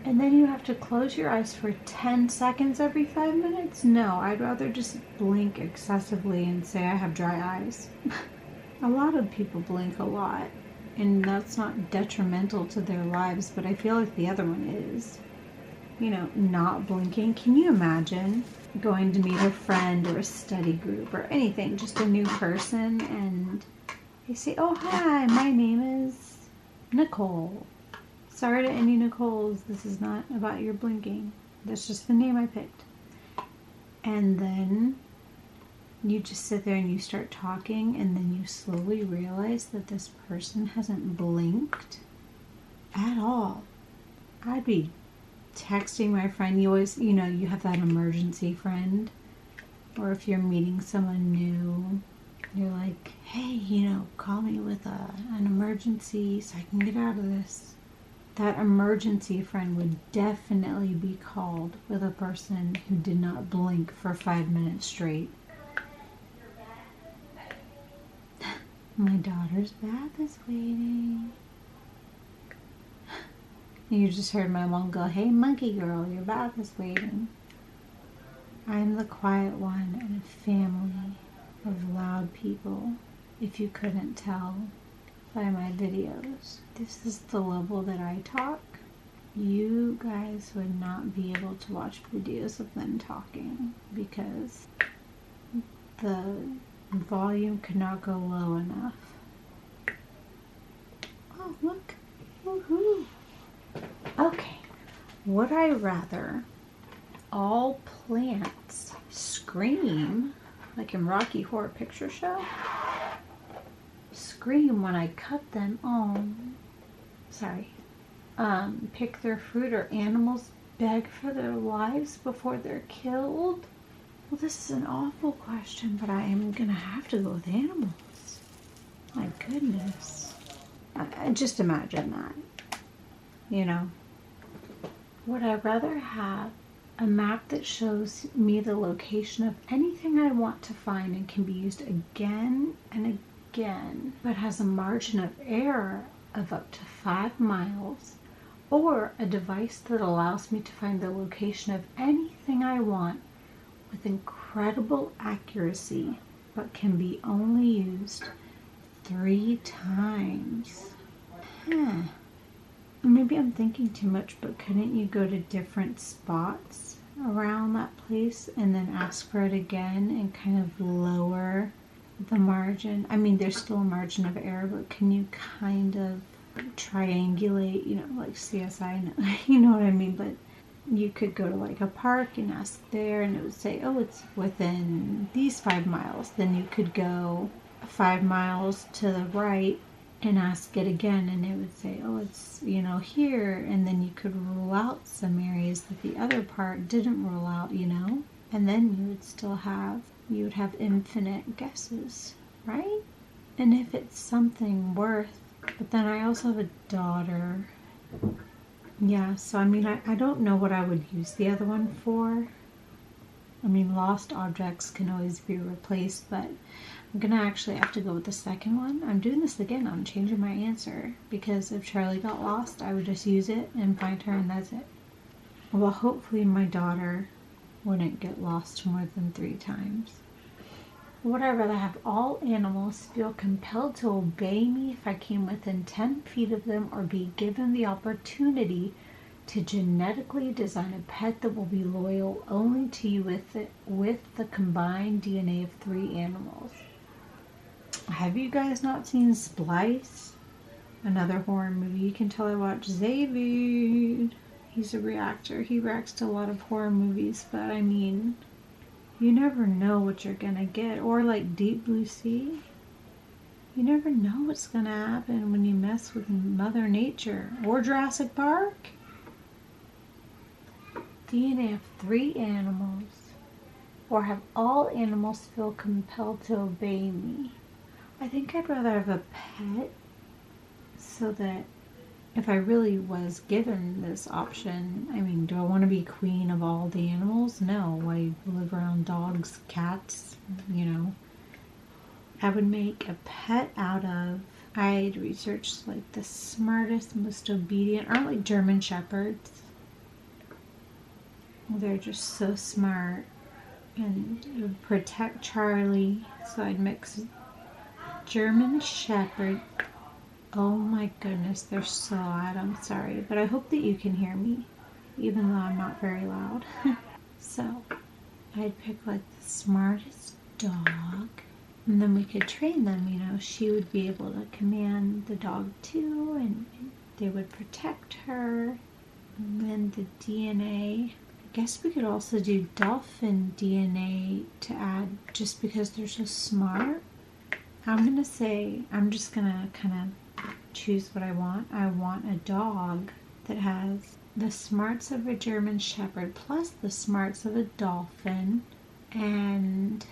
And then you have to close your eyes for 10 seconds every 5 minutes? No, I'd rather just blink excessively and say I have dry eyes. A lot of people blink a lot, and that's not detrimental to their lives, but I feel like the other one is. You know, not blinking. Can you imagine going to meet a friend or a study group or anything, just a new person, and they say, oh, hi, my name is Nicole. Sorry to any Nicoles, this is not about your blinking. That's just the name I picked. And then you just sit there and you start talking, and then you slowly realize that this person hasn't blinked at all. I'd be texting my friend. You always, you know, you have that emergency friend. Or if you're meeting someone new, you're like, hey, you know, call me with an emergency so I can get out of this. That emergency friend would definitely be called with a person who did not blink for 5 minutes straight. My daughter's bath is waiting. You just heard my mom go, hey, monkey girl, your bath is waiting. I'm the quiet one in a family of loud people, if you couldn't tell by my videos. This is the level that I talk. You guys would not be able to watch videos of them talking because the volume could not go low enough. Oh, look. Woohoo. Okay. Would I rather all plants scream, like in Rocky Horror Picture Show? Scream when I cut them. Pick their fruit, or animals beg for their lives before they're killed? Well, this is an awful question, but I am gonna have to go with animals. My goodness. Just imagine that. You know. Would I rather have a map that shows me the location of anything I want to find and can be used again and again, but has a margin of error of up to 5 miles, or a device that allows me to find the location of anything I want with incredible accuracy, but can be only used 3 times? Maybe I'm thinking too much, but couldn't you go to different spots around that place and then ask for it again and kind of lower the margin? I mean, there's still a margin of error, but can you kind of triangulate, you know, like CSI, you know what I mean? But you could go to like a park and ask there, and it would say, oh, it's within these 5 miles. Then you could go 5 miles to the right and ask it again, and it would say, oh, it's, you know, here. And then you could rule out some areas that the other part didn't rule out, you know, and then you would have infinite guesses, right? And if it's something worth, but then I also have a daughter. Yeah, so I mean, I don't know what I would use the other one for. I mean, lost objects can always be replaced, but I'm gonna actually have to go with the second one. I'm doing this again. I'm changing my answer because if Charlie got lost, I would just use it and find her, and that's it. Well, hopefully my daughter wouldn't get lost more than 3 times. Would I rather have all animals feel compelled to obey me if I came within 10 feet of them, or be given the opportunity to genetically design a pet that will be loyal only to you with the combined DNA of 3 animals? Have you guys not seen Splice? Another horror movie. You can tell I watch Zavid. He's a reactor. He reacts to a lot of horror movies, but I mean, you never know what you're gonna get. Or like Deep Blue Sea. You never know what's gonna happen when you mess with Mother Nature. Or Jurassic Park. DNA of 3 animals. Or have all animals feel compelled to obey me. I think I'd rather have a pet so that if I really was given this option, I mean, do I want to be queen of all the animals? No. I live around dogs, cats, you know. I would make a pet out of, I'd research like the smartest, most obedient, aren't like German Shepherds. They're just so smart and it would protect Charlie. So I'd mix German Shepherd. Oh my goodness, they're so loud. I'm sorry, but I hope that you can hear me, even though I'm not very loud. So I'd pick like the smartest dog, and then we could train them. You know, she would be able to command the dog too, and they would protect her. And then the DNA. I guess we could also do dolphin DNA to add, just because they're so smart. I'm gonna say, I'm just gonna kind of choose what I want. I want a dog that has the smarts of a German Shepherd plus the smarts of a dolphin and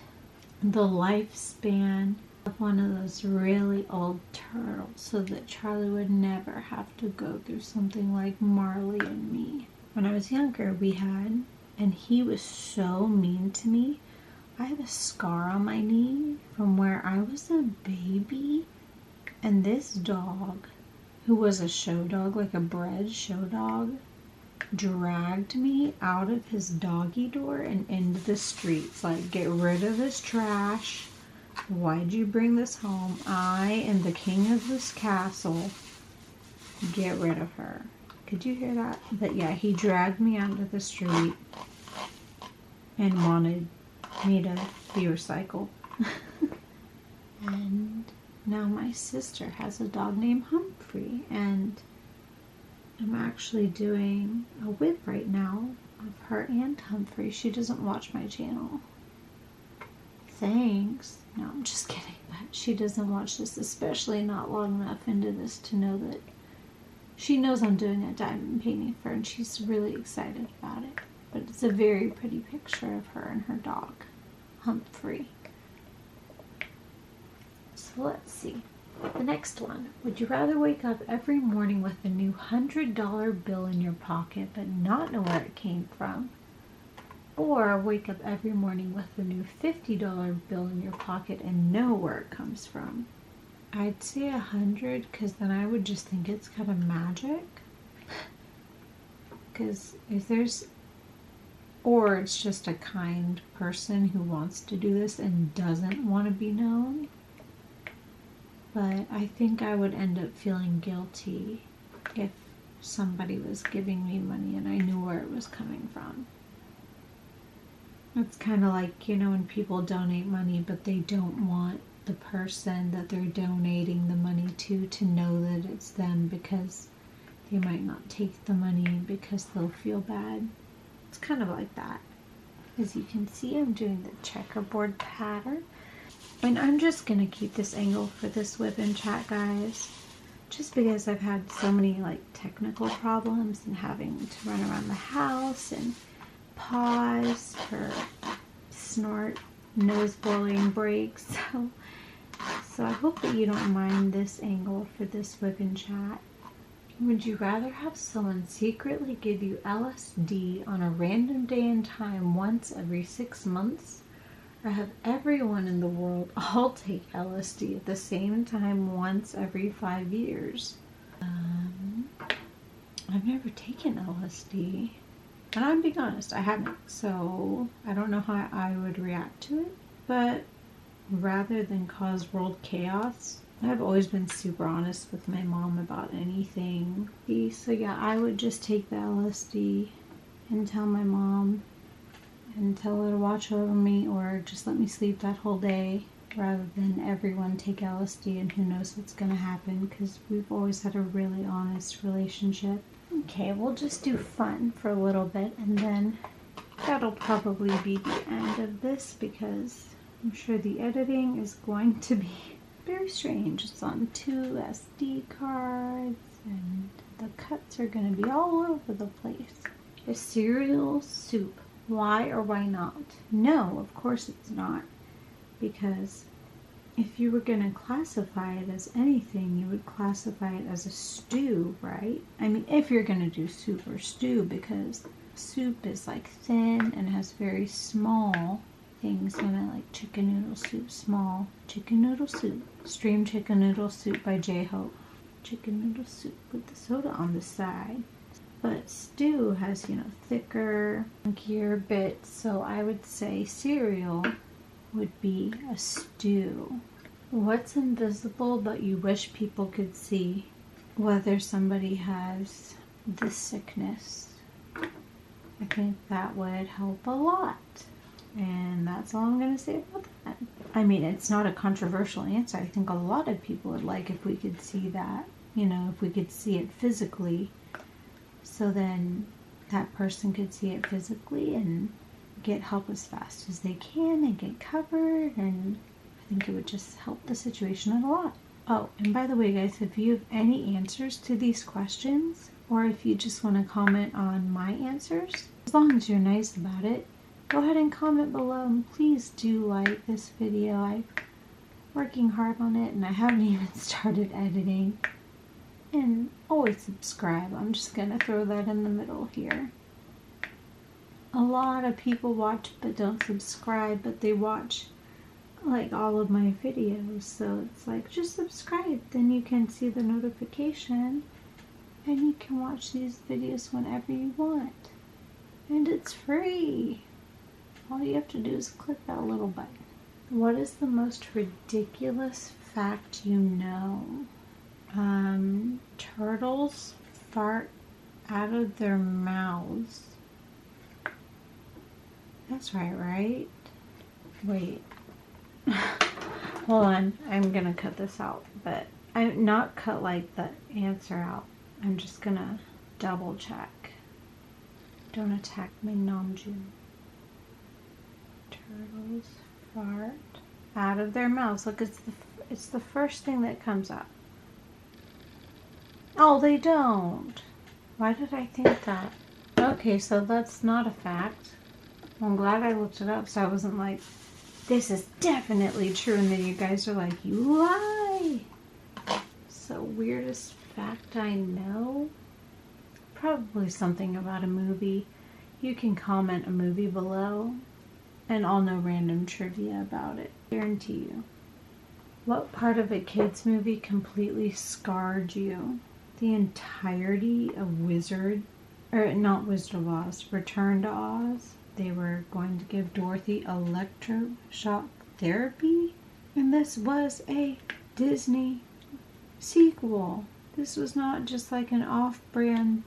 the lifespan of one of those really old turtles, so that Charlie would never have to go through something like Marley and me. When I was younger, we had, and he was so mean to me. I have a scar on my knee from where I was a baby, and this dog, who was a show dog, like a bred show dog, dragged me out of his doggy door and into the streets. Like, get rid of this trash. Why'd you bring this home? I am the king of this castle. Get rid of her. Could you hear that? But yeah, he dragged me out of the street and wanted me to be recycled. And now my sister has a dog named Humphrey, and I'm actually doing a whip right now of her and Humphrey. She doesn't watch my channel. Thanks. No, I'm just kidding. But she doesn't watch this, especially not long enough into this to know that. She knows I'm doing a diamond painting for her, and she's really excited about it. But it's a very pretty picture of her and her dog, Humphrey. So let's see. The next one. Would you rather wake up every morning with a new $100 bill in your pocket but not know where it came from? Or wake up every morning with a new $50 bill in your pocket and know where it comes from? I'd say 100, because then I would just think it's kind of magic. Because if there's, or it's just a kind person who wants to do this and doesn't want to be known. But I think I would end up feeling guilty if somebody was giving me money and I knew where it was coming from. It's kind of like, you know, when people donate money but they don't want the person that they're donating the money to know that it's them, because they might not take the money because they'll feel bad. It's kind of like that. As you can see, I'm doing the checkerboard pattern. And I'm just going to keep this angle for this whip and chat, guys. Just because I've had so many like technical problems and having to run around the house and pause for snort, nose blowing breaks. So I hope that you don't mind this angle for this whip and chat. Would you rather have someone secretly give you LSD on a random day and time once every 6 months, or have everyone in the world all take LSD at the same time once every 5 years? I've never taken LSD, and I'm being honest, I haven't, so I don't know how I would react to it. But rather than cause world chaos, I've always been super honest with my mom about anything. So yeah, I would just take the LSD and tell my mom and tell her to watch over me, or just let me sleep that whole day, rather than everyone take LSD and who knows what's going to happen, because we've always had a really honest relationship. Okay, we'll just do fun for a little bit, and then that'll probably be the end of this because I'm sure the editing is going to be very strange. It's on 2 SD cards and the cuts are going to be all over the place. A cereal soup. Why or why not? No, of course it's not. Because if you were going to classify it as anything, you would classify it as a stew, right? I mean, if you're going to do soup or stew, because soup is like thin and has very small things in it, like chicken noodle soup, small chicken noodle soup, stream chicken noodle soup by J-Hope, chicken noodle soup with the soda on the side. But stew has, you know, thicker, chunkier bits, so I would say cereal would be a stew. What's invisible but you wish people could see? Whether somebody has this sickness. I think that would help a lot. And that's all I'm going to say about that. I mean, it's not a controversial answer. I think a lot of people would like if we could see that. You know, if we could see it physically. So then that person could see it physically and get help as fast as they can and get covered, and I think it would just help the situation a lot. Oh, and by the way guys, if you have any answers to these questions, or if you just want to comment on my answers, as long as you're nice about it, go ahead and comment below, and please do like this video. I'm working hard on it and I haven't even started editing. And always subscribe. I'm just gonna throw that in the middle here. A lot of people watch but don't subscribe, but they watch like all of my videos, so it's like, just subscribe, then you can see the notification and you can watch these videos whenever you want, and it's free. All you have to do is click that little button. What is the most ridiculous fact you know? Turtles fart out of their mouths. That's right? Wait. Hold on. I'm gonna cut this out, but I'm not cut like the answer out. I'm just gonna double check. Don't attack my Namjoon. Turtles fart out of their mouths. Look, it's the first thing that comes up. Oh, they don't. Why did I think that? Okay, so that's not a fact. I'm glad I looked it up so I wasn't like, this is definitely true, and then you guys are like, you lie. So, weirdest fact I know? Probably something about a movie. You can comment a movie below and I'll know random trivia about it. Guarantee you. What part of a kid's movie completely scarred you? The entirety of Wizard of Oz, Return to Oz. They were going to give Dorothy electroshock therapy, and this was a Disney sequel. This was not just like an off-brand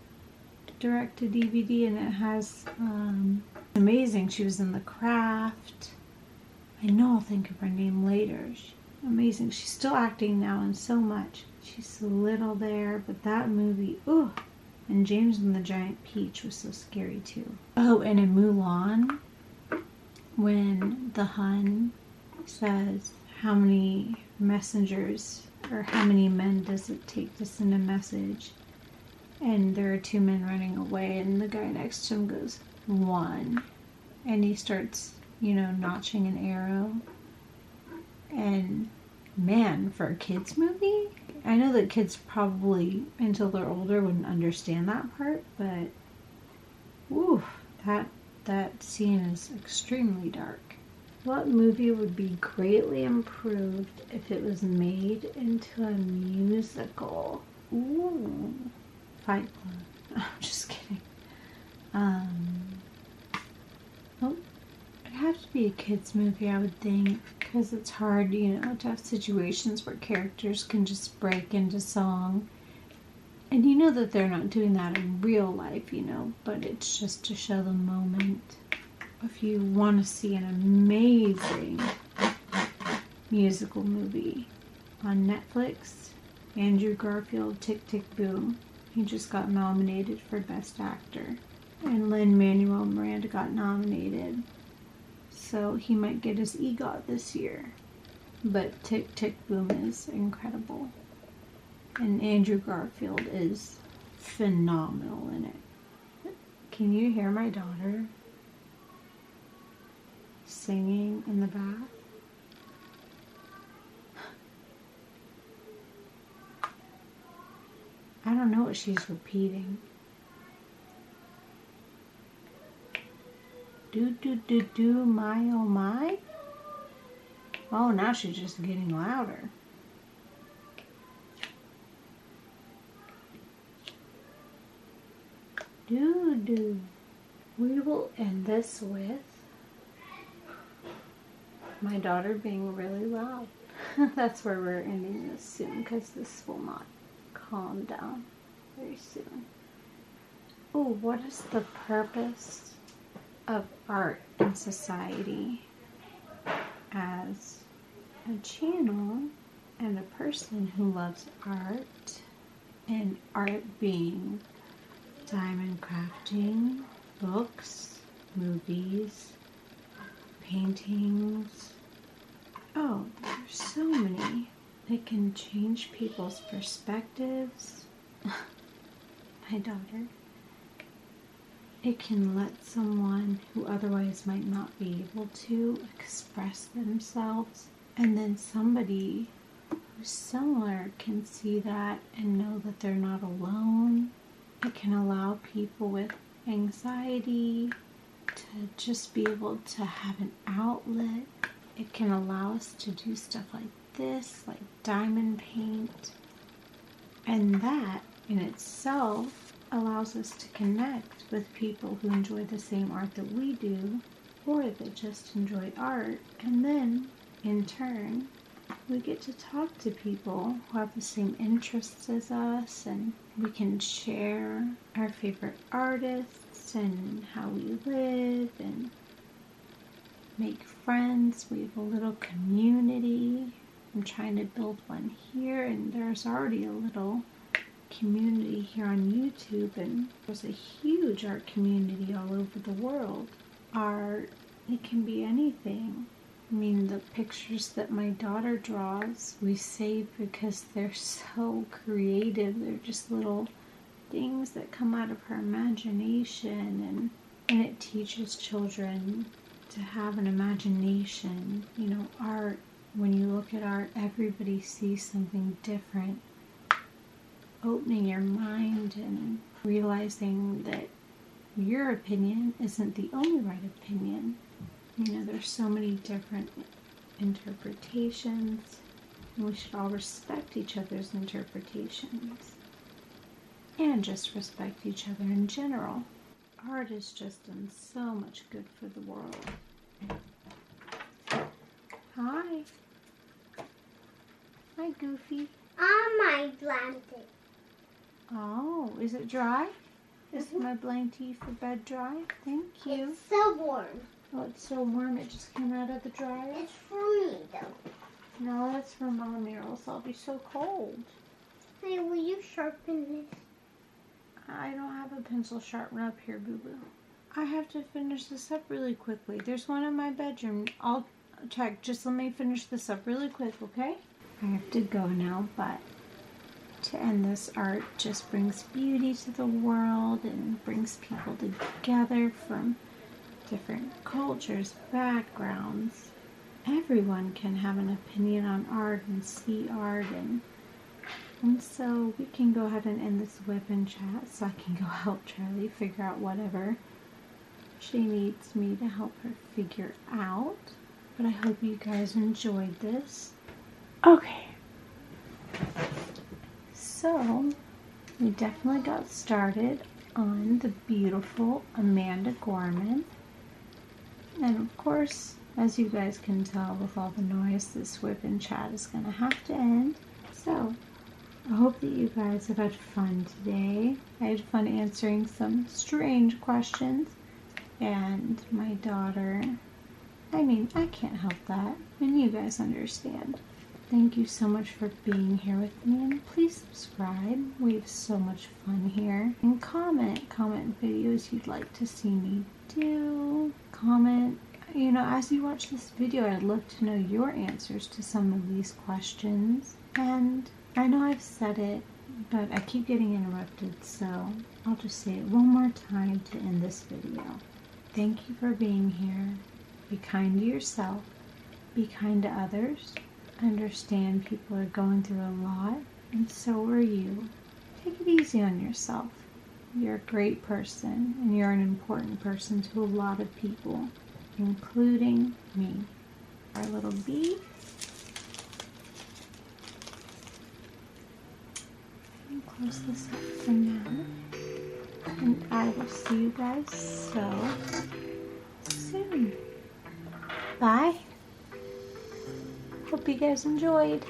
direct-to-DVD, and it has amazing. She was in The Craft. I know I'll think of her name later. Amazing. She's still acting now in so much. She's so little there, but that movie, ooh. And James and the Giant Peach was so scary too. Oh, and in Mulan, when the Hun says, how many messengers or how many men does it take to send a message? And there are 2 men running away, and the guy next to him goes, 1. And he starts, you know, notching an arrow. And man, for a kid's movie, I know that kids probably, until they're older, wouldn't understand that part, but woo, that scene is extremely dark. What movie would be greatly improved if it was made into a musical? Ooh, Fight Club. I'm just kidding. Oh, it'd have to be a kids movie, I would think, because it's hard, you know, to have situations where characters can just break into song. And you know that they're not doing that in real life, you know, but it's just to show the moment. If you want to see an amazing musical movie on Netflix, Andrew Garfield, Tick, Tick, Boom. He just got nominated for Best Actor. And Lin-Manuel Miranda got nominated. So he might get his EGOT this year. But Tick Tick Boom is incredible. And Andrew Garfield is phenomenal in it. Can you hear my daughter singing in the bath? I don't know what she's repeating. Do do do do my oh my. Oh, now she's just getting louder. Do do. We will end this with my daughter being really loud. That's where we're ending this soon, because this will not calm down very soon. Oh, what is the purpose of art in society? As a channel and a person who loves art, and art being diamond crafting, books, movies, paintings. Oh, there's so many. It can change people's perspectives. My daughter. It can let someone who otherwise might not be able to express themselves, and then somebody who's similar can see that and know that they're not alone. It can allow people with anxiety to just be able to have an outlet. It can allow us to do stuff like this, like diamond paint. And that in itself allows us to connect with people who enjoy the same art that we do, or that just enjoy art. And then, in turn, we get to talk to people who have the same interests as us, and we can share our favorite artists and how we live and make friends. We have a little community. I'm trying to build one here, and there's already a little community here on YouTube, and there's a huge art community all over the world. Art, it can be anything. I mean, the pictures that my daughter draws, we save because they're so creative. They're just little things that come out of her imagination, and it teaches children to have an imagination. You know, art, when you look at art, everybody sees something different. Opening your mind and realizing that your opinion isn't the only right opinion. You know, there's so many different interpretations, and we should all respect each other's interpretations and just respect each other in general. Art has just done so much good for the world. Hi. Hi, Goofy. On my blanket. Oh, is it dry? Is my blankie for bed dry? Thank you. It's so warm. Oh, it's so warm it just came out of the dryer. It's for me, though. No, that's for Mommy, or else I'll be so cold. Hey, will you sharpen this? I don't have a pencil sharpener up here, Boo-Boo. I have to finish this up really quickly. There's one in my bedroom. I'll check. Just let me finish this up really quick, okay? I have to go now, but to end this, art just brings beauty to the world and brings people together from different cultures, backgrounds. Everyone can have an opinion on art and see art, and so we can go ahead and end this weapon chat so I can go help Charlie figure out whatever she needs me to help her figure out. But I hope you guys enjoyed this. Okay. So, we definitely got started on the beautiful Amanda Gorman. And of course, as you guys can tell with all the noise, this whip and chat is going to have to end. So, I hope that you guys have had fun today. I had fun answering some strange questions. And my daughter, I mean, I can't help that. And you guys understand. Thank you so much for being here with me, and please subscribe. We have so much fun here. And comment videos you'd like to see me do. Comment, you know, as you watch this video, I'd love to know your answers to some of these questions. And I know I've said it, but I keep getting interrupted, so I'll just say it one more time to end this video. Thank you for being here. Be kind to yourself. Be kind to others. Understand people are going through a lot, and so are you. Take it easy on yourself. You're a great person, and you're an important person to a lot of people, including me. Our little bee. I'll close this up for now, and I will see you guys so soon. Bye. Hope you guys enjoyed.